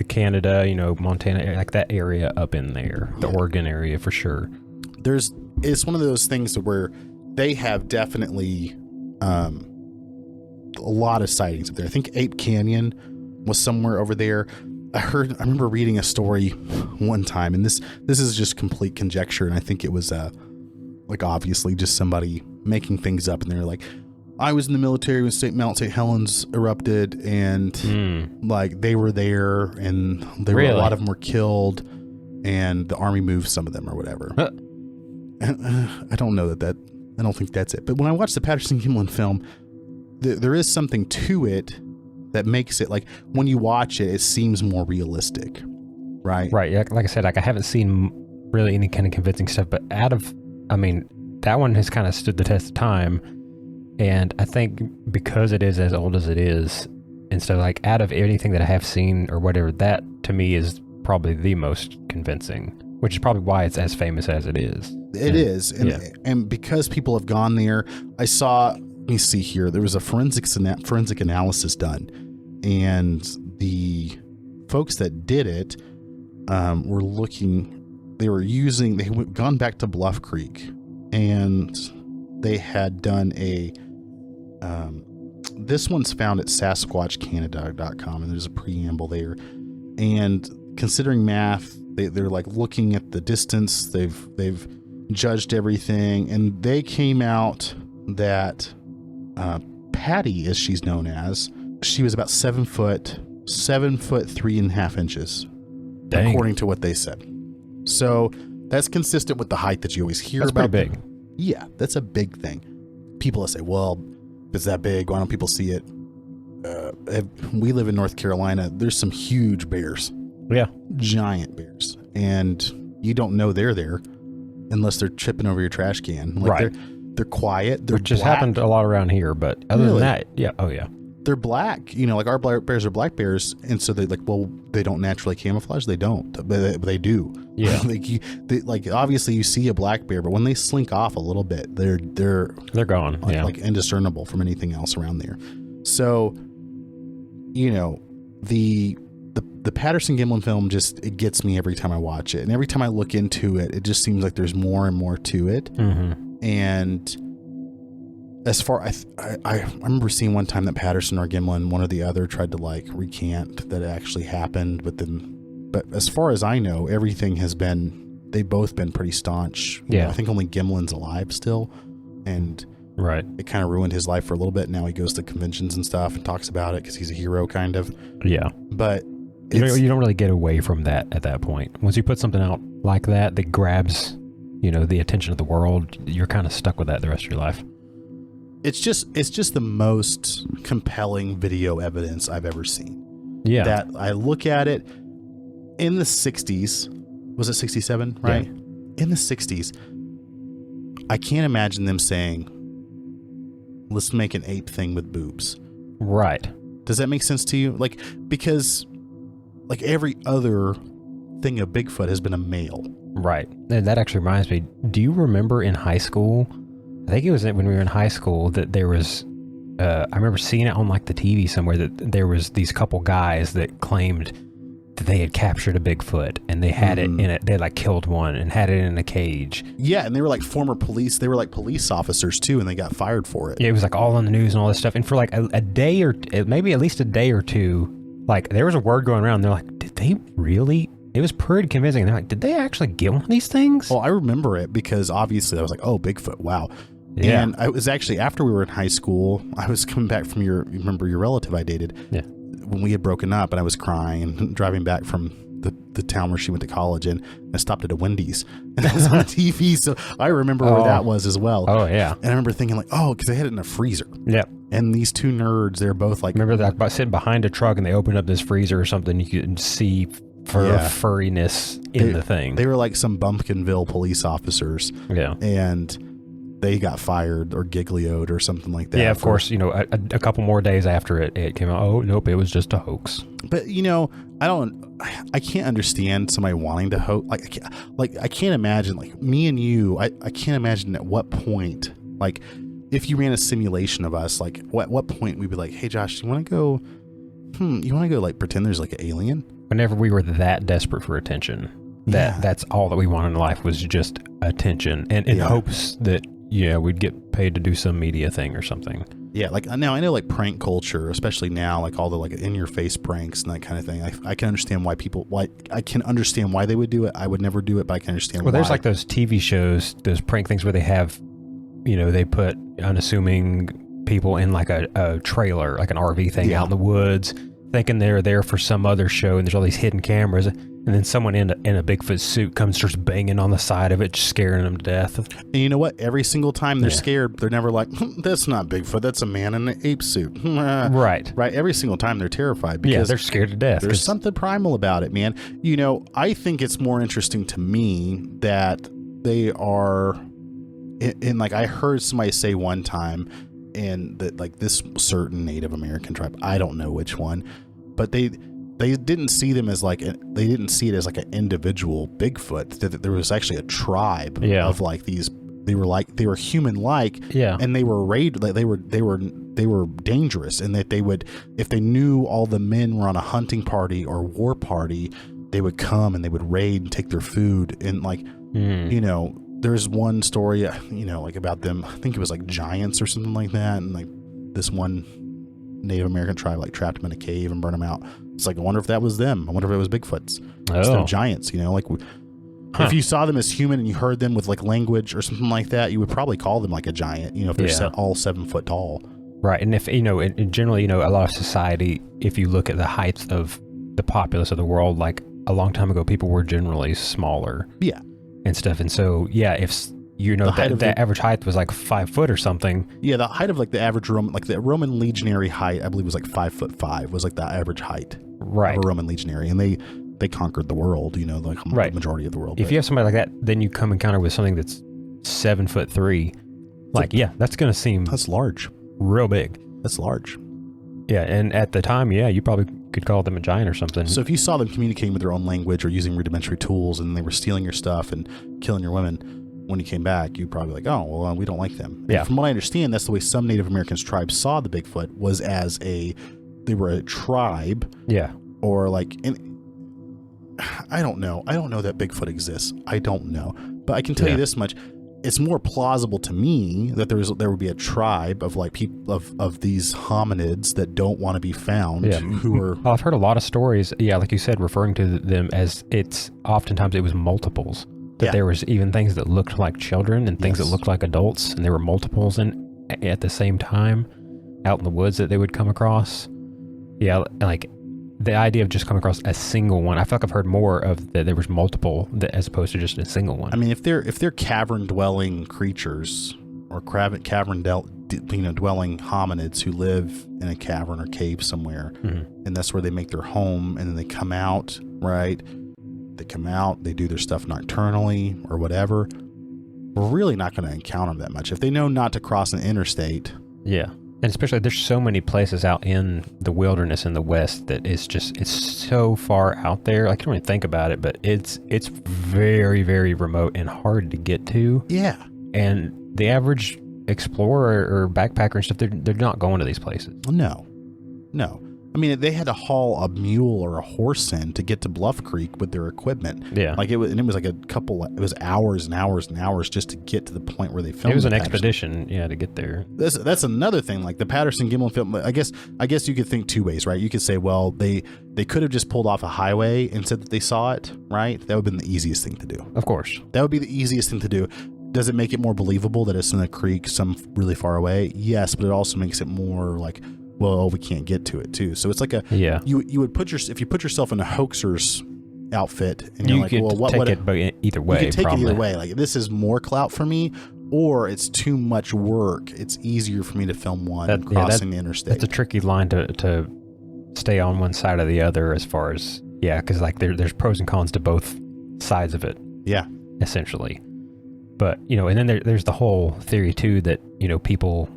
Canada, Montana, like that area up in there, the Oregon area for sure. it's one of those things where they have definitely a lot of sightings up there. I think Ape Canyon was somewhere over there. I remember reading a story one time, and this is just complete conjecture, and I think it was like obviously just somebody making things up, and they're like, I was in the military when Mount St. Helens erupted, and like they were there, and a lot of them were killed, and the army moved some of them or whatever. I don't know that I don't think that's it. But when I watched the Patterson-Gimlin film, there is something to it that makes it, like, when you watch it, it seems more realistic, right? Right. Like I said, like I haven't seen really any kind of convincing stuff, but that one has kind of stood the test of time. And I think because it is as old as it is, and so like out of anything that I have seen or whatever, that to me is probably the most convincing, which is probably why it's as famous as it is. It is. And because people have gone there, I saw, let me see here, there was a forensic analysis done, and the folks that did it they had gone back to Bluff Creek, and they had done this one's found at SasquatchCanada.com, and there's a preamble there. And considering math, they're like looking at the distance, they've judged everything, and they came out that Patty, as she's known as, she was about 7 foot 3.5 inches. Dang. According to what they said. So that's consistent with the height that you always hear about. That's pretty big. Yeah, that's a big thing. People say, well, if it's that big, why don't people see it? We live in North Carolina. There's some huge bears. Yeah. Giant bears. And you don't know they're there unless they're tripping over your trash can. Like, right. They're quiet. Which just happened a lot around here, but other than that, yeah. Oh, yeah. They're black. You know, like our black bears are black bears. And so they're like, well, they don't naturally camouflage. They don't, but they do. Yeah. like obviously you see a black bear, but when they slink off a little bit, they're gone. Like indiscernible from anything else around there. So, you know, the Patterson-Gimlin film it gets me every time I watch it. And every time I look into it, it just seems like there's more and more to it. Mm-hmm. And as far I remember seeing one time that Patterson or Gimlin, one or the other, tried to like recant that it actually happened, but as far as I know, everything they've both been pretty staunch. Yeah. I think only Gimlin's alive still, and right, it kind of ruined his life for a little bit. Now he goes to conventions and stuff and talks about it because he's a hero, kind of. Yeah, but you don't really get away from that at that point. Once you put something out like that grabs, the attention of the world, you're kind of stuck with that the rest of your life. It's just the most compelling video evidence I've ever seen. Yeah. That I look at it in the 60s. Was it 67? Right. Yeah. In the 60s, I can't imagine them saying, let's make an ape thing with boobs. Right. Does that make sense to you? Like, because like every other thing of Bigfoot has been a male. Right. And that actually reminds me, do you remember in high school, I think it was when we were in high school, that there was, I remember seeing it on like the TV somewhere, that there was these couple guys that claimed that they had captured a Bigfoot, and they had it in it. They like killed one and had it in a cage. Yeah. And they were like former police. They were like police officers too. And they got fired for it. Yeah, it was like all on the news and all this stuff. And for like a day or maybe at least a day or two, like there was a word going around. They're like, did they really? It was pretty convincing. They're like, did they actually get one of these things? Well, I remember it because obviously I was like, oh, Bigfoot. Wow. Yeah. And I was actually, after we were in high school, I was coming back from you remember your relative I dated? Yeah. When we had broken up, and I was crying and driving back from the town where she went to college, and I stopped at a Wendy's, and it was on TV. So I remember where that was as well. Oh, yeah. And I remember thinking like, oh, because they had it in a freezer. Yeah. And these two nerds, they're both like, remember that about sitting behind a truck and they opened up this freezer or something, you could see furriness in the thing. They were like some Bumpkinville police officers. Yeah. And they got fired or giglioed or something like that. Yeah, of course, a couple more days after it came out, oh, nope, it was just a hoax. But, I can't understand somebody wanting to hoax. I can't imagine, like, me and you, I can't imagine at what point, like, if you ran a simulation of us, like, at what point we'd be like, hey, Josh, you want to go, like, pretend there's, like, an alien? Whenever we were that desperate for attention. that's all that we wanted in life was just attention, and in hopes that we'd get paid to do some media thing or something. Yeah, like now I know like prank culture, especially now, like all the like in your face pranks and that kind of thing. I can understand why they would do it. I would never do it, but I can understand why. Well, there's like those TV shows, those prank things where they have, they put unassuming people in like a trailer, like an RV thing out in the woods, thinking they're there for some other show, and there's all these hidden cameras, and then someone in a Bigfoot suit comes, starts banging on the side of it, just scaring them to death. And you know what? Every single time they're scared, they're never like, that's not Bigfoot, that's a man in an ape suit. Right. Every single time they're terrified because they're scared to death. There's something primal about it, man. I think it's more interesting to me that they are, and like I heard somebody say one time, and that like this certain Native American tribe, I don't know which one, but they didn't see them as like they didn't see it as like an individual Bigfoot. That there was actually a tribe of like these. They were human like, and they were they were dangerous, and that they would, if they knew all the men were on a hunting party or war party, they would come and they would raid and take their food, and like there's one story, like about them, I think it was like giants or something like that, and like this one Native American tribe like trapped them in a cave and burned them out. It's like, I wonder if that was them. I wonder if it was Bigfoots. It's them giants, like if you saw them as human and you heard them with like language or something like that, you would probably call them like a giant, if they're all 7 foot tall. Right. And if, in generally, a lot of society, if you look at the height of the populace of the world, like a long time ago, people were generally smaller. Yeah. And stuff. And so, if the average height was like 5 foot or something. Yeah, the height of like the average Roman, like the Roman legionary height, I believe was like 5'5" was like the average height of a Roman legionary, and they conquered the world. Like the majority of the world. If you have somebody like that, then you come encounter with something that's 7'3", that's gonna seem that's large, real big. That's large. Yeah, and at the time, you probably could call them a giant or something. So if you saw them communicating with their own language or using rudimentary tools, and they were stealing your stuff and killing your women, when you came back, you'd probably like, oh, well, we don't like them. And from what I understand, that's the way some Native Americans tribes saw the Bigfoot, was as they were a tribe. Yeah. Or like, I don't know. I don't know that Bigfoot exists. I don't know. But I can tell you this much. It's more plausible to me that there would be a tribe of like people of these hominids that don't want to be found, who are. I've heard a lot of stories. Yeah, like you said, referring to them as oftentimes it was multiples. That there was even things that looked like children and things that looked like adults, and there were multiples at the same time out in the woods that they would come across. Yeah, like the idea of just coming across a single one, I feel like I've heard more of that there was multiple as opposed to just a single one. I mean, if they're cavern dwelling creatures or cavern dwelling hominids who live in a cavern or cave somewhere, and that's where they make their home, and then they come out, right? They come out, they do their stuff nocturnally or whatever. We're really not going to encounter them that much. If they know not to cross an interstate. Yeah. And especially there's so many places out in the wilderness in the West that it's so far out there. Like, you don't even think about it, but it's very, very remote and hard to get to. Yeah. And the average explorer or backpacker and stuff, they're not going to these places. No. I mean, they had to haul a mule or a horse in to get to Bluff Creek with their equipment. Yeah. Like it was like it was hours and hours and hours just to get to the point where they filmed. It was an expedition, to get there. That's another thing. Like the Patterson-Gimlin film, I guess you could think two ways, right? You could say, well, they could have just pulled off a highway and said that they saw it, right? That would have been the easiest thing to do. Of course. That would be the easiest thing to do. Does it make it more believable that it's in a creek some really far away? Yes, but it also makes it more like, well, we can't get to it too. So it's like you would if you put yourself in a hoaxer's outfit, and you're like, well, what take it either way. You can take it either way. Like, this is more clout for me, or it's too much work. It's easier for me to film crossing the interstate. That's a tricky line to stay on one side or the other, as far as because like there's pros and cons to both sides of it. Yeah, essentially. But and then there's the whole theory too that people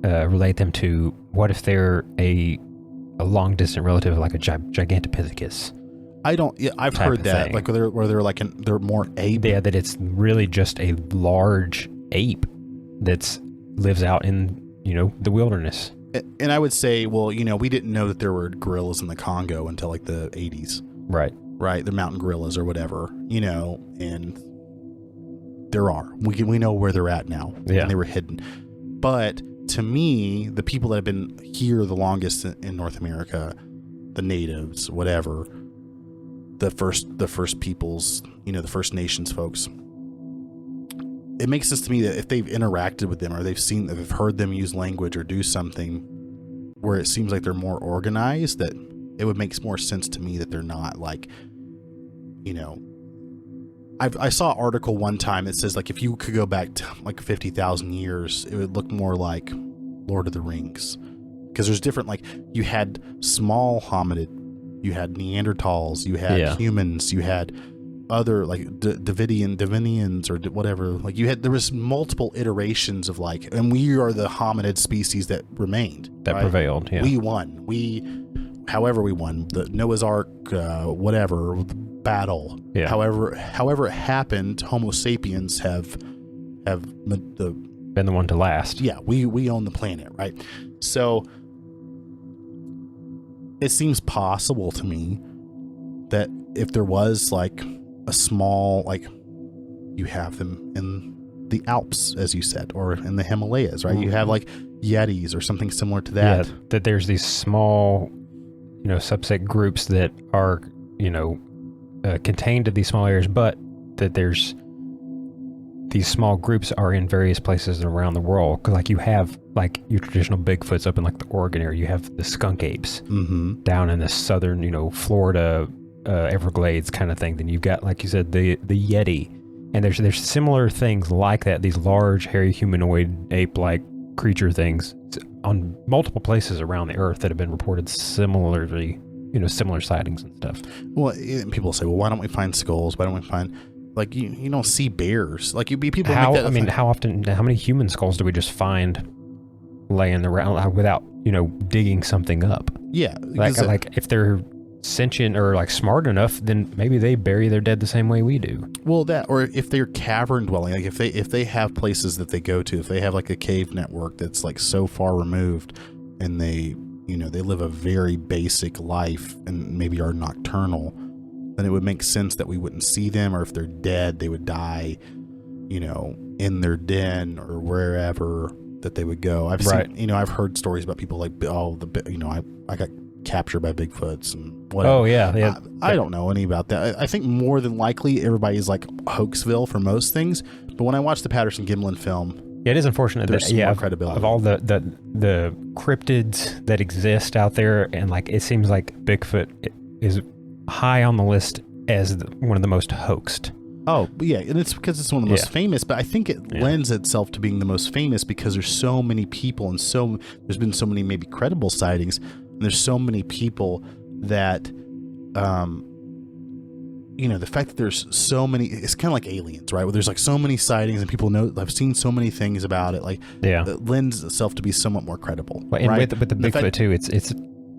relate them to, what if they're a long distant relative, like a Gigantopithecus? I've heard that thing. Like where they're more ape. Yeah, that it's really just a large ape that lives out in the wilderness. And I would say, well, we didn't know that there were gorillas in the Congo until like the 80s. Right. right? They're mountain gorillas or whatever, you know, and there are. We know where they're at now. Yeah. And they were hidden. But to me, the people that have been here the longest in North America, the natives, whatever, the first peoples, you know, the First Nations folks, it makes sense to me that if they've interacted with them or they've heard them use language or do something where it seems like they're more organized, that it would make more sense to me that they're not like, you know, I saw an article one time that says like if you could go back to like 50,000 years, it would look more like Lord of the Rings, because there's different, like you had small hominid, you had Neanderthals, you had humans, you had other like Divinians or whatever, like there was multiple iterations of like, and we are the hominid species that remained, that prevailed. Yeah, we won. However we won the Noah's Ark, whatever battle. Yeah. However it happened, Homo sapiens have been the one to last. Yeah, we own the planet, right? So it seems possible to me that if there was like a small, like you have them in the Alps, as you said, or in the Himalayas, right? Mm-hmm. You have like Yetis or something similar to that. Yeah, that there's these small, you know, subset groups that are, you know, contained to these small areas, but that there's these small groups are in various places around the world. Cause like you have like your traditional Bigfoots up in like the Oregon area, you have the skunk apes down in the southern, you know, Florida, Everglades kind of thing. Then you've got, like you said, the Yeti, and there's similar things like that. These large, hairy, humanoid, ape-like creature things on multiple places around the earth that have been reported similarly, you know, similar sightings and stuff. Well, people say, well, why don't we find skulls? Why don't we find, like, you don't see bears? Like, people how, make that. I mean, how many human skulls do we just find laying around without, you know, digging something up? Yeah. Like if they're sentient or like smart enough, then maybe they bury their dead the same way we do. Well, or if they're cavern dwelling, like if they have places that they go to, if they have like a cave network that's like so far removed, and they, you know, they live a very basic life and maybe are nocturnal, then it would make sense that we wouldn't see them, or if they're dead, they would die, you know, in their den or wherever that they would go. I've seen, you know, I've heard stories about people like, you know, I got captured by Bigfoots and whatever. Oh yeah. I don't know any about that. I think more than likely everybody's like Hoaxville for most things, but when I watched the Patterson-Gimlin film, it is unfortunate that more credibility of all the cryptids that exist out there, and like it seems like Bigfoot is high on the list as one of the most hoaxed. Oh yeah, and it's because it's one of the most famous, but I think it lends itself to being the most famous because there's so many people, and there's been so many maybe credible sightings, and there's so many people that you know, the fact that there's so many, it's kind of like aliens, right? Where there's like so many sightings and people know, I've seen so many things about it, like that lends itself to be somewhat more credible. Well, and right? with the Bigfoot too, it's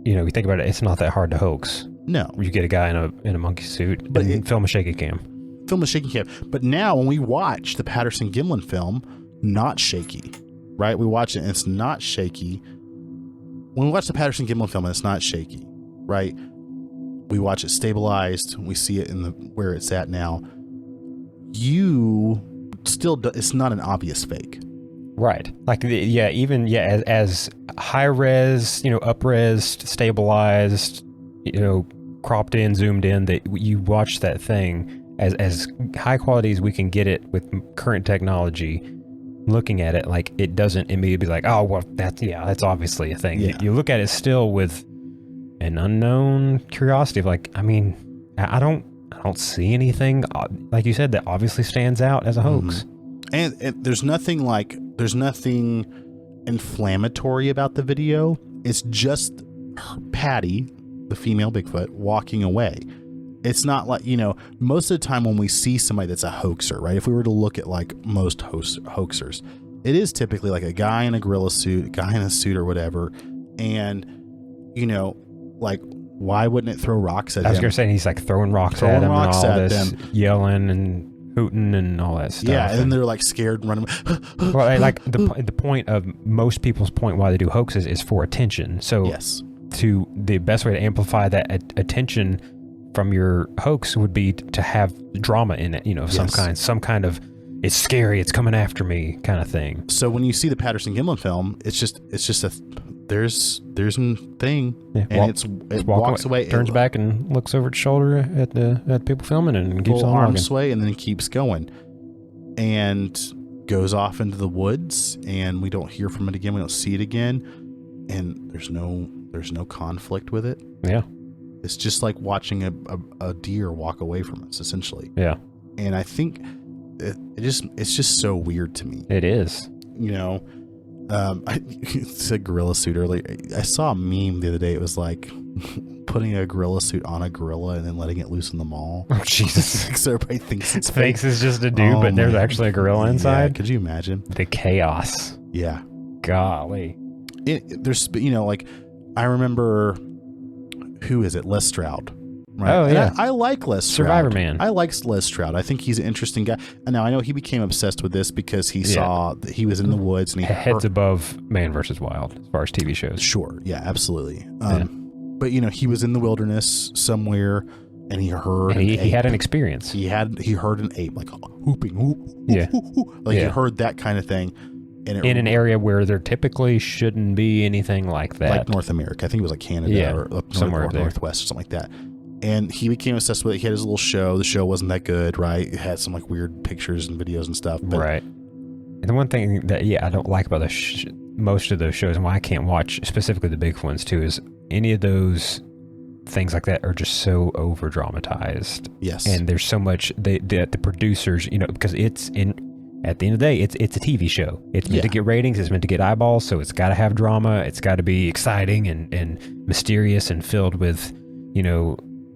you know, you think about it, it's not that hard to hoax. No, you get a guy in a monkey suit and film a shaky cam. But now when we watch the Patterson-Gimlin film, not shaky, right? We watch it and it's not shaky. When we watch the Patterson-Gimlin film and it's not shaky, right? We watch it stabilized. We see it in where it's at now. It's not an obvious fake. Right. Like, as high res, you know, up res, stabilized, you know, cropped in, zoomed in, that you watch that thing as high quality as we can get it with current technology. Looking at it, like, it doesn't immediately be like, oh, well, that's obviously a thing. Yeah. You look at it still with an unknown curiosity of like, I mean, I don't see anything, like you said, that obviously stands out as a hoax. And there's nothing inflammatory about the video. It's just Patty, the female Bigfoot, walking away. It's not like, you know, most of the time when we see somebody that's a hoaxer, right? If we were to look at like most hoaxers, it is typically like a guy in a gorilla suit, a guy in a suit or whatever. And, you know, like, why wouldn't it throw rocks at him? I was going to say, he's like throwing rocks at him and all this, yelling and hooting and all that stuff. Yeah, and then they're like scared and running. Well, like the point of most people's point why they do hoaxes is for attention. So yes, the best way to amplify that attention from your hoax would be to have drama in it, some kind of, it's scary, it's coming after me kind of thing. So when you see the Patterson-Gimlin film, it's just there's a thing, and it walks away, turns back and looks over its shoulder at the people filming, and keeps on arm walking. sway, and then keeps going, and goes off into the woods, and we don't hear from it again. We don't see it again, and there's no conflict with it. Yeah, it's just like watching a deer walk away from us, essentially. Yeah, and I think it's just so weird to me. It is. It's a gorilla suit earlier. I saw a meme the other day. It was like putting a gorilla suit on a gorilla and then letting it loose in the mall. Oh, Jesus. So everybody thinks it's fake. It's just a dude, but there's actually a gorilla inside. Yeah, could you imagine? The chaos. Yeah. Golly. There's, like, I remember, who is it? Les Stroud. Right. Oh, yeah. I like Les Stroud. Survivor Man. I like Les Stroud. I think he's an interesting guy. And now I know he became obsessed with this because he saw that he was in the woods and he heads above Man vs. Wild as far as TV shows. Sure. Yeah, absolutely. But he was in the wilderness somewhere and he heard he had an experience. He heard an ape like whooping. He heard that kind of thing. And in an area where there typically shouldn't be anything like that. Like North America. I think it was like Canada or up somewhere northwest or something like that. And he became obsessed with it. He had his little show. The show wasn't that good, right? It had some like weird pictures and videos and stuff. But right. And the one thing that, I don't like about most of those shows, and why I can't watch specifically the big ones too, is any of those things like that are just so over dramatized. Yes. And there's so much the producers, because at the end of the day, it's a TV show. It's meant to get ratings. It's meant to get eyeballs. So it's got to have drama. It's got to be exciting and mysterious and filled with,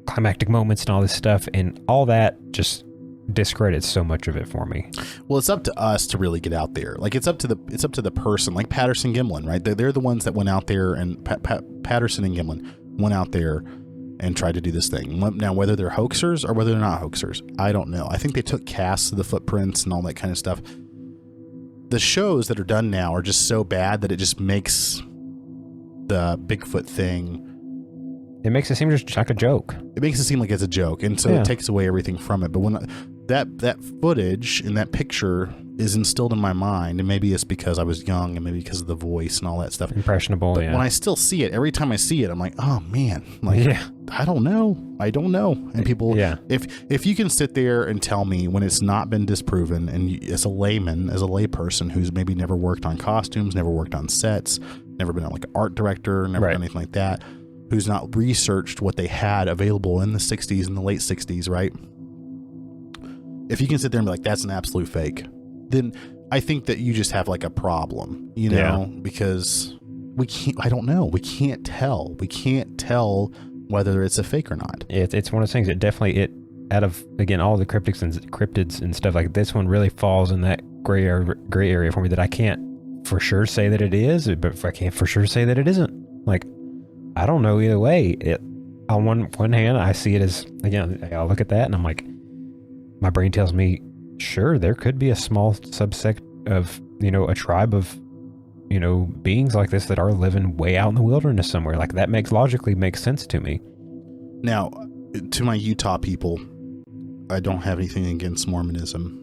climactic moments and all this stuff, and all that just discredits so much of it for me. Well, it's up to us to really get out there. Like it's up to the person, like Patterson-Gimlin, right? They're the ones that went out there, and Patterson and Gimlin went out there and tried to do this thing. Now, whether they're hoaxers or whether they're not hoaxers, I don't know. I think they took casts of the footprints and all that kind of stuff. The shows that are done now are just so bad that it just makes the Bigfoot thing. It makes it seem just like a joke. It makes it seem like it's a joke, and so it takes away everything from it. But when that footage and that picture is instilled in my mind, and maybe it's because I was young, and maybe because of the voice and all that stuff. Impressionable, but when I still see it, every time I see it, I'm like, oh man, I don't know. And people, if you can sit there and tell me when it's not been disproven, and as a layman, as a layperson who's maybe never worked on costumes, never worked on sets, never been like an art director, never done anything like that, who's not researched what they had available in the 60s and the late 60s, right? If you can sit there and be like, that's an absolute fake, then I think that you just have like a problem, because I don't know. We can't tell. We can't tell whether it's a fake or not. It's one of those things that definitely, out of, again, all the cryptids and stuff, like this one really falls in that gray area for me, that I can't for sure say that it is, but I can't for sure say that it isn't. Like, I don't know either way. On one hand, I see it as, again, I look at that and I'm like, my brain tells me, sure, there could be a small subsect of, a tribe of, beings like this that are living way out in the wilderness somewhere. Like that logically makes sense to me. Now, to my Utah people, I don't have anything against Mormonism,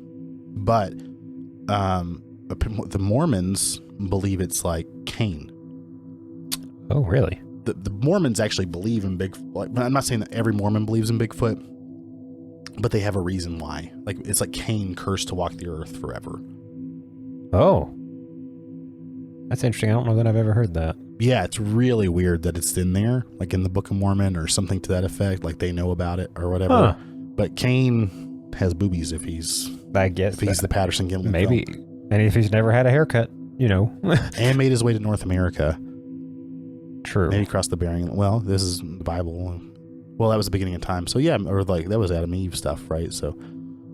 but the Mormons believe it's like Cain. Oh, really? The Mormons actually believe in Bigfoot. Like, I'm not saying that every Mormon believes in Bigfoot, but they have a reason why. Like, it's like Cain cursed to walk the earth forever. Oh. That's interesting. I don't know that I've ever heard that. Yeah, it's really weird that it's in there, like in the Book of Mormon or something to that effect, like they know about it or whatever. Huh. But Cain has boobies if he's the Patterson-Gimlin maybe film. And if he's never had a haircut, and made his way to North America. True. Maybe crossed the Bering. Well, this is the Bible. Well, that was the beginning of time. So yeah, or like that was Adam and Eve stuff, right? So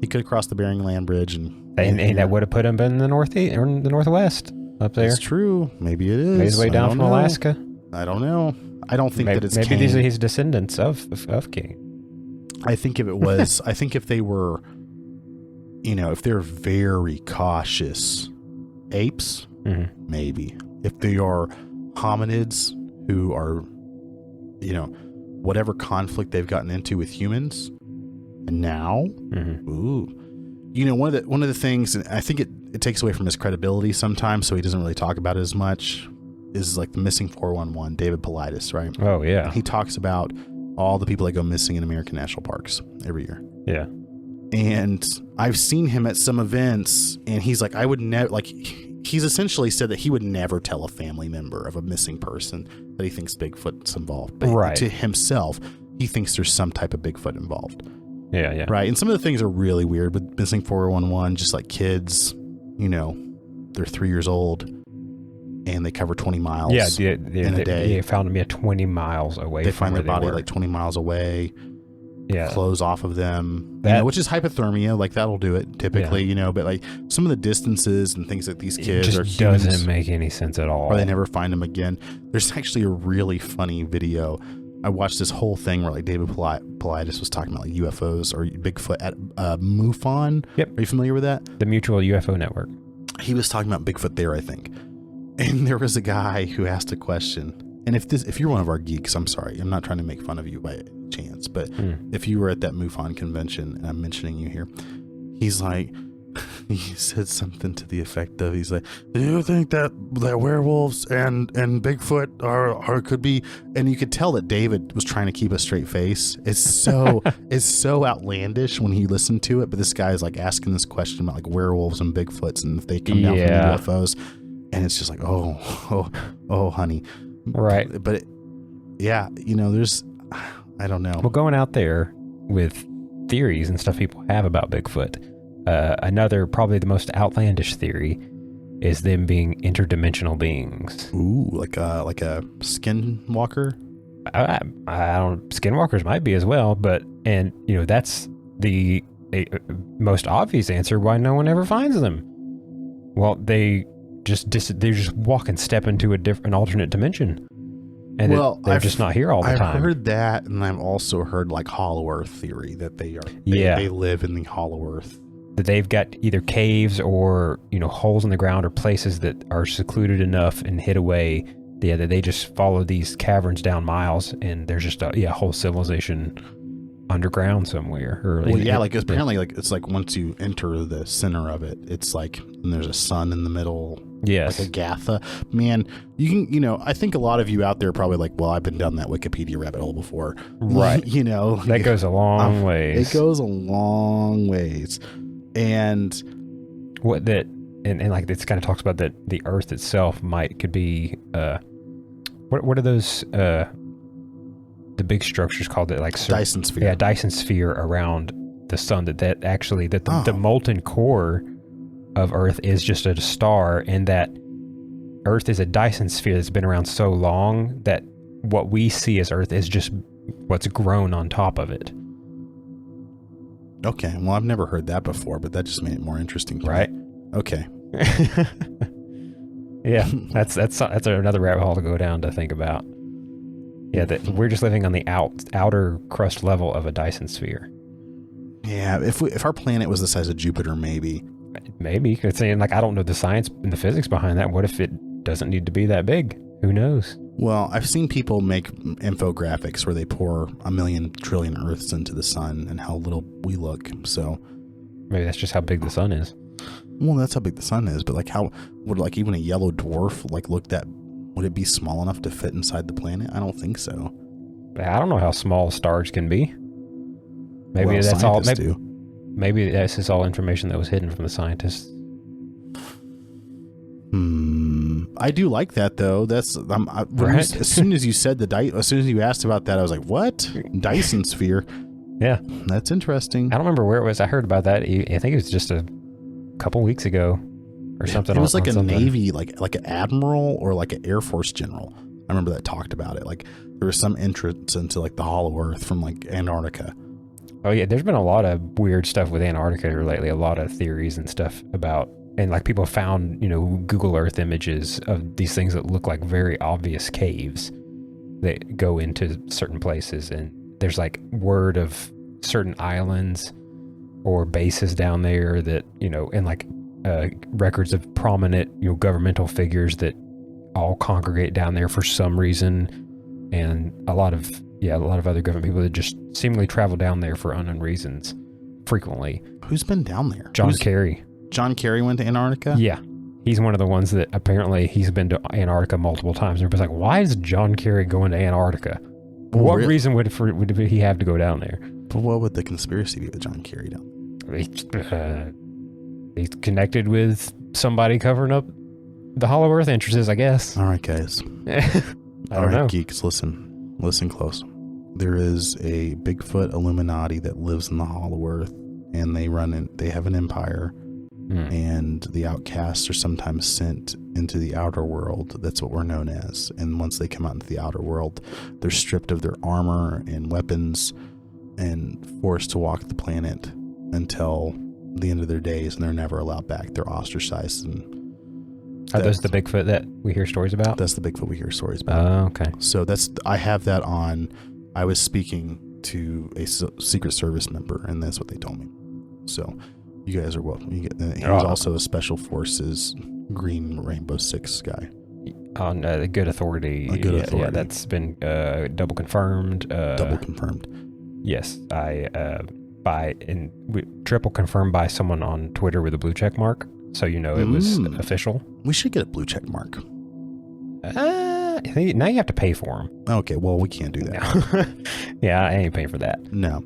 he could have crossed the Bering Land Bridge and that would have put him in the northeast or the northwest up there. It's true. Maybe it is. Made his way down from Alaska. I don't know. I don't think that it's maybe Cain. These are his descendants of Cain. I think if it was, I think if they were, if they're very cautious apes, maybe. If they are hominids who are, whatever conflict they've gotten into with humans. And now, one of the things, and I think it takes away from his credibility sometimes, so he doesn't really talk about it as much, is like the missing 411, David Paulides, right? Oh, yeah. And he talks about all the people that go missing in American national parks every year. Yeah. And I've seen him at some events, and he's like, I would never, like, he's essentially said that he would never tell a family member of a missing person that he thinks Bigfoot's involved. But to himself, he thinks there's some type of Bigfoot involved. Yeah, yeah. Right. And some of the things are really weird with missing 411, just like kids, they're 3 years old and they cover 20 miles in a day. They found them 20 miles away they from find where their body they were. like 20 miles away. Yeah. Clothes off of them, which is hypothermia. Like that'll do it typically, but like some of the distances and things that these kids just are humans, doesn't make any sense at all. Or they never find them again. There's actually a really funny video. I watched this whole thing where like David Paulides was talking about like UFOs or Bigfoot at MUFON. Yep. Are you familiar with that? The Mutual UFO Network. He was talking about Bigfoot there, I think. And there was a guy who asked a question. And if you're one of our geeks, I'm sorry, I'm not trying to make fun of you by chance, but if you were at that MUFON convention and I'm mentioning you here, he's like, he said something to the effect of, he's like, do you think that werewolves and Bigfoot are could be, and you could tell that David was trying to keep a straight face. It's so outlandish when he listened to it, but this guy is like asking this question about like werewolves and Bigfoots and if they come down from UFOs, and it's just like, oh honey. Right. But there's, I don't know. Well, going out there with theories and stuff people have about Bigfoot, another, probably the most outlandish theory is them being interdimensional beings. Ooh, like a skinwalker? I don't, skinwalkers might be as well, but, and that's the most obvious answer why no one ever finds them. Well, they just walk and step into an alternate dimension, and they're just not here all the time. I've heard that, and I've also heard like Hollow Earth theory that they live in the Hollow Earth. That they've got either caves or holes in the ground or places that are secluded enough and hid away. Yeah, that they just follow these caverns down miles, and there's just a whole civilization underground somewhere. Apparently, like it's like once you enter the center of it, it's like and there's a sun in the middle. Yes, like a Gatha. Man, you can, I think a lot of you out there are probably like, well, I've been down that Wikipedia rabbit hole before. Right. That goes a long ways. It goes a long ways. And what that, and like this kind of talks about that the Earth itself could be, what are those, the big structures called it, like Dyson sphere. Yeah, Dyson sphere around the sun. That actually the molten core of Earth is just a star, and that Earth is a Dyson sphere that's been around so long that what we see as Earth is just what's grown on top of it. Okay, well, I've never heard that before, but that just made it more interesting, right? Okay. Yeah, that's another rabbit hole to go down to think about. Yeah, that we're just living on the outer crust level of a Dyson sphere. Yeah, if our planet was the size of Jupiter, maybe. It's saying, like, I don't know the science and the physics behind that. What if it doesn't need to be that big? Who knows? Well, I've seen people make infographics where they pour 1,000,000 trillion Earths into the sun and how little we look. So maybe that's just how big the sun is. Well, that's how big the sun is, but like how would like even a yellow dwarf like would it be small enough to fit inside the planet? I don't think so. I don't know how small stars can be. Maybe that's all. Maybe this is all information that was hidden from the scientists. I do like that though. That's right? As soon as you said as soon as you asked about that, I was like, "What? Dyson sphere?" Yeah, that's interesting. I don't remember where it was. I heard about that. I think it was just a couple weeks ago or something. It was like a Navy, like an admiral or like an Air Force general. I remember that talked about it. Like there was some entrance into like the Hollow Earth from like Antarctica. Oh yeah, there's been a lot of weird stuff with Antarctica lately. A lot of theories and stuff about, and like people found, Google Earth images of these things that look like very obvious caves that go into certain places, and there's like word of certain islands or bases down there that, and like records of prominent, governmental figures that all congregate down there for some reason. And a lot of a lot of other government people that just seemingly travel down there for unknown reasons frequently. Who's been down there? John Kerry. John Kerry went to Antarctica? Yeah. He's one of the ones that apparently he's been to Antarctica multiple times. And everybody's like, why is John Kerry going to Antarctica? What reason would he have to go down there? But what would the conspiracy be with John Kerry down there? He's connected with somebody covering up the Hollow Earth entrances, I guess. All right, guys. I don't know. Geeks, listen close. There is a Bigfoot Illuminati that lives in the Hollow Earth, and they have an empire, and the outcasts are sometimes sent into the outer world. That's what we're known as. And once they come out into the outer world, they're stripped of their armor and weapons and forced to walk the planet until the end of their days, and they're never allowed back. They're ostracized. And are those the Bigfoot that we hear stories about? That's the Bigfoot we hear stories about. Oh, okay. So I have that on. I was speaking to a Secret Service member, and that's what they told me. So you guys are welcome. He was also a Special Forces Green Rainbow Six guy. On a good authority. Yeah, that's been double confirmed. Double confirmed. Yes, triple confirmed by someone on Twitter with a blue check mark. So it was official. We should get a blue check mark. I think now you have to pay for them. Okay, well, we can't do that. Yeah, I ain't paying for that. No.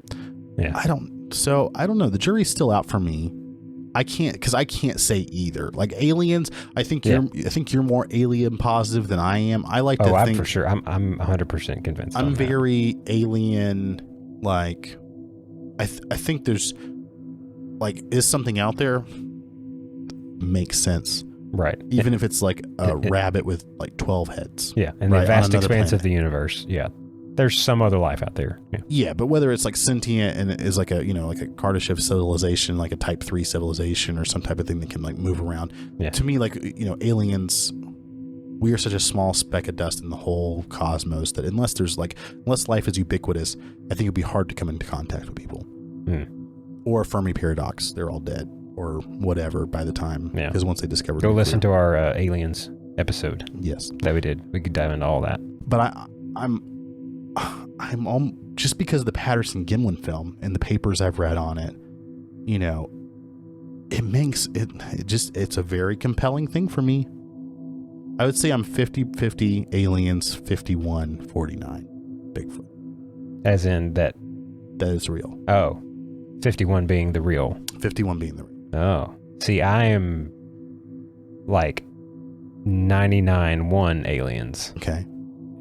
Yeah. I don't know. The jury's still out for me. I can't say either. Like aliens, I think you're more alien positive than I am. I like to think. I'm for sure. I'm 100% convinced. I'm very alien. Like, I think there's like, is something out there? Makes sense. Right. Even if it's like a rabbit with like 12 heads. Yeah. And the vast expanse of the universe. Yeah. There's some other life out there. Yeah. But whether it's like sentient and is like a, like a Kardashev civilization, like a type 3 civilization or some type of thing that can like move around. Yeah. To me, like, aliens, we are such a small speck of dust in the whole cosmos that unless life is ubiquitous, I think it'd be hard to come into contact with people. Or Fermi paradox. They're all dead. Or whatever by the time, because once they discover, go listen to our aliens episode. Yes, that we did. We could dive into all that. But I'm just because of the Patterson-Gimlin film and the papers I've read on it, it makes it's a very compelling thing for me. I would say I'm 50-50 aliens, 51-49 Bigfoot. As in that is real. Oh, 51 being the real. 51 being the real. Oh, see, I am like 99-1 aliens. Okay.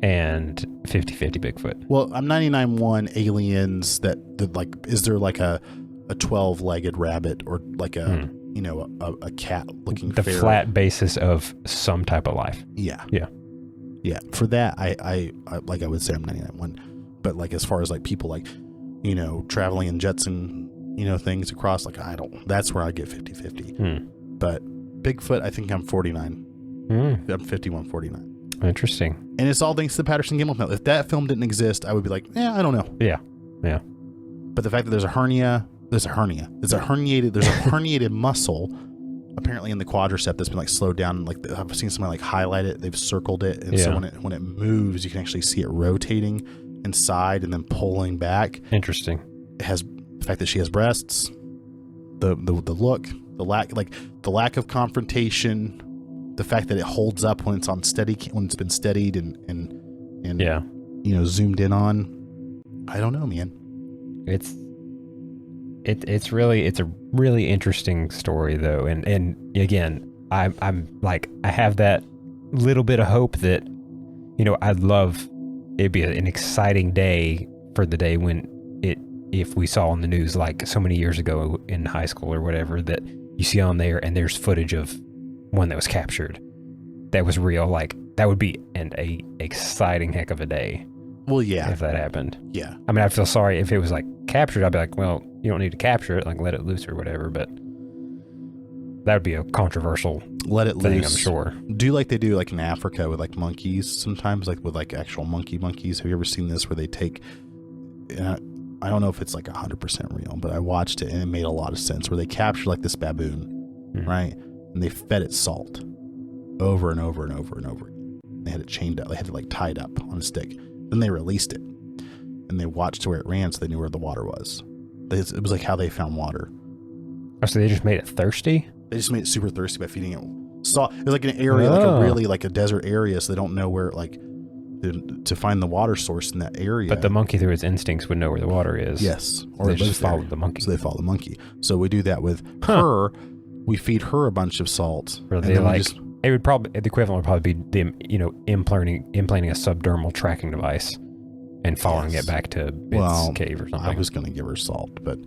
And 50-50 Bigfoot. Well, I'm 99-1 aliens that like, is there like a 12-legged rabbit or like a cat looking the fair? Flat basis of some type of life. Yeah. Yeah. Yeah. For that, I like, I would say I'm 99-1, but like, as far as like people like, traveling in jets and, things across, like, that's where I get 50-50. But Bigfoot, I think I'm 49. I'm 51-49. Interesting. And it's all thanks to the Patterson-Gimlin film. If that film didn't exist, I would be like, I don't know. Yeah. Yeah. But the fact that there's a herniated muscle apparently in the quadricep that's been like slowed down. Like, I've seen somebody like highlight it. They've circled it. And so when it moves, you can actually see it rotating inside and then pulling back. Interesting. It has the fact that she has breasts, the look, the lack of confrontation, the fact that it holds up when it's been steadied and zoomed in on. I don't know, man. It's a really interesting story though, and again, I'm like, I have that little bit of hope that I'd love it'd be an exciting day for the day when if we saw on the news like so many years ago in high school or whatever, that you see on there and there's footage of one that was captured that was real. Like, that would be a exciting heck of a day. Well, yeah, if that happened. Yeah. I mean, I feel sorry if it was like captured. I'd be like, well, you don't need to capture it, like let it loose or whatever, but that would be a controversial thing, I'm sure. Do like they do like in Africa with like monkeys sometimes, like with like actual monkeys. Have you ever seen this where they take, I don't know if it's like 100% real, but I watched it and it made a lot of sense, where they captured like this baboon, right? And they fed it salt over and over and over and over. They had it chained up. They had it like tied up on a stick. Then they released it. and they watched to where it ran, so they knew where the water was. It was like how they found water. Oh, so they just made it thirsty? They just made it super thirsty by feeding it. It was like an area, like a really like a desert area, so they don't know where like to find the water source in that area. But the monkey, through its instincts, would know where the water is. Yes, or they just follow the monkey. So they follow the monkey. So we do that with her. We feed her a bunch of salt. Or they like it would probably the equivalent would probably be them, implanting a subdermal tracking device and following it back to its cave or something. I was going to give her salt, but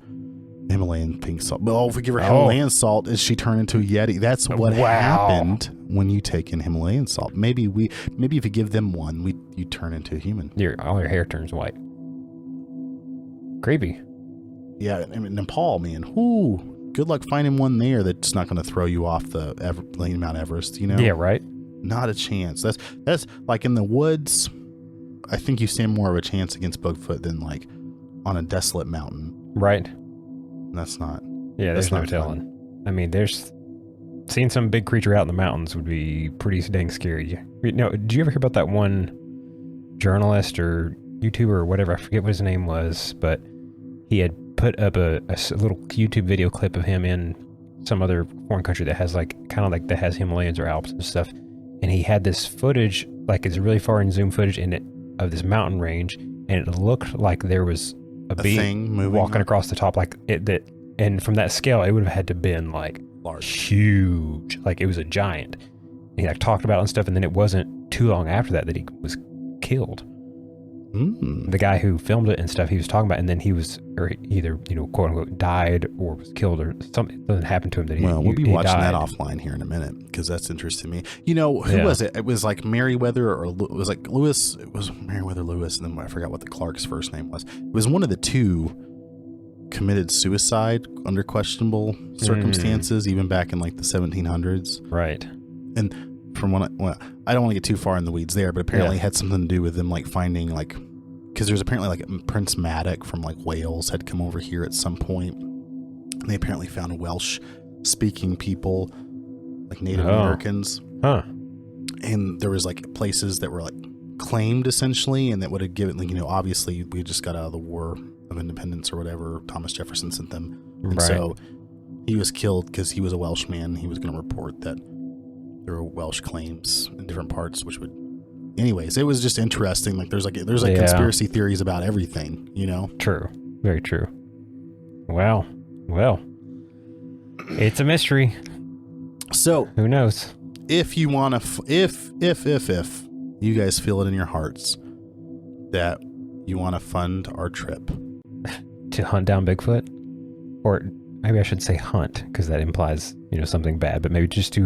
Himalayan pink salt. Well, if we give her Himalayan salt, is she turn into a Yeti? That's what happened when you take in Himalayan salt. Maybe if you give them one, you turn into a human. All your hair turns white. Creepy. Yeah, I mean, Nepal, man. Ooh, good luck finding one there that's not going to throw you off the Mount Everest. Yeah, right. Not a chance. That's like in the woods. I think you stand more of a chance against Bigfoot than like on a desolate mountain. Right. That's not. Yeah, there's no telling. I mean, seeing some big creature out in the mountains would be pretty dang scary. No, did you ever hear about that one journalist or YouTuber or whatever? I forget what his name was, but he had put up a little YouTube video clip of him in some other foreign country that has that has Himalayas or Alps and stuff. And he had this footage, like it's really far in zoom footage of this mountain range, and it looked like there was a being walking across the top, and from that scale, it would have had to been like large, huge, like it was a giant. And he talked about it and stuff, and then it wasn't too long after that he was killed. The guy who filmed it and stuff, he was talking about, and then he was either quote unquote died or was killed or something happened to him that we'll be watching that offline here in a minute because that's interesting to me. Who was it? It was like Meriwether, or it was like Lewis. It was Meriwether Lewis, and then I forgot what the Clark's first name was. It was one of the two committed suicide under questionable circumstances, even back in like the 1700s. Right. And from I don't want to get too far in the weeds there, but apparently it had something to do with them like finding because there's apparently like Prince Madoc from like Wales had come over here at some point, and they apparently found Welsh speaking people, like Native Americans. And there was like places that were like claimed essentially, and that would have given obviously we just got out of the War of Independence or whatever Thomas Jefferson sent them, and so he was killed because he was a Welshman. He was going to report that there were Welsh claims in different parts, which would, anyways, it was just interesting. Like there's conspiracy theories about everything, True. Very true. Well, it's a mystery. So who knows? If you want to, if you guys feel it in your hearts that you want to fund our trip to hunt down Bigfoot, or maybe I should say hunt, because that implies, something bad, but maybe just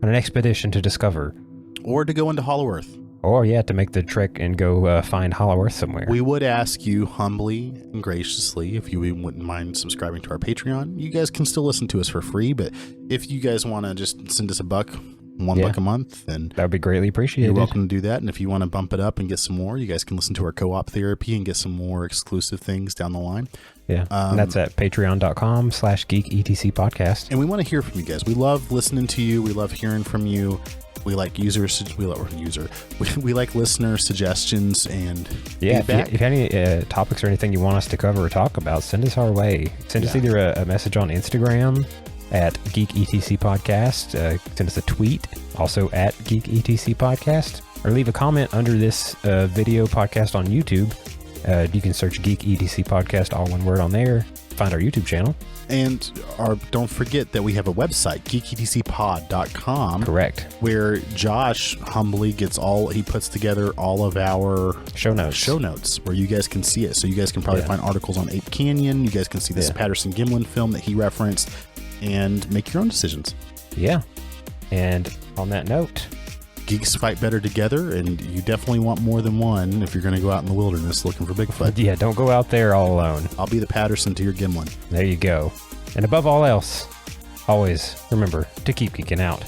on an expedition to discover. Or to go into Hollow Earth. Or, to make the trek and go find Hollow Earth somewhere. We would ask you humbly and graciously if you wouldn't mind subscribing to our Patreon. You guys can still listen to us for free, but if you guys want to just send us $1 a month, then that would be greatly appreciated. You're welcome to do that. And if you want to bump it up and get some more, you guys can listen to our co-op therapy and get some more exclusive things down the line. Yeah, and that's at patreon.com/geeketc podcast. And we want to hear from you guys. We love listening to you. We love hearing from you. We like we like listener suggestions and feedback. If any topics or anything you want us to cover or talk about, send us our way. Send us either a message on Instagram at Geek ETC Podcast. Send us a tweet, also at Geek ETC Podcast, or leave a comment under this video podcast on YouTube. You can search Geek ETC Podcast, all one word on there. Find our YouTube channel. And don't forget that we have a website, geeketcpod.com. Correct. Where Josh humbly he puts together all of our show notes where you guys can see it. So you guys can probably find articles on Ape Canyon. You guys can see this Patterson Gimlin film that he referenced and make your own decisions. Yeah. And on that note, geeks fight better together, and you definitely want more than one if you're going to go out in the wilderness looking for Bigfoot. Yeah, don't go out there all alone. I'll be the Patterson to your Gimlin. There you go. And above all else, always remember to keep geeking out.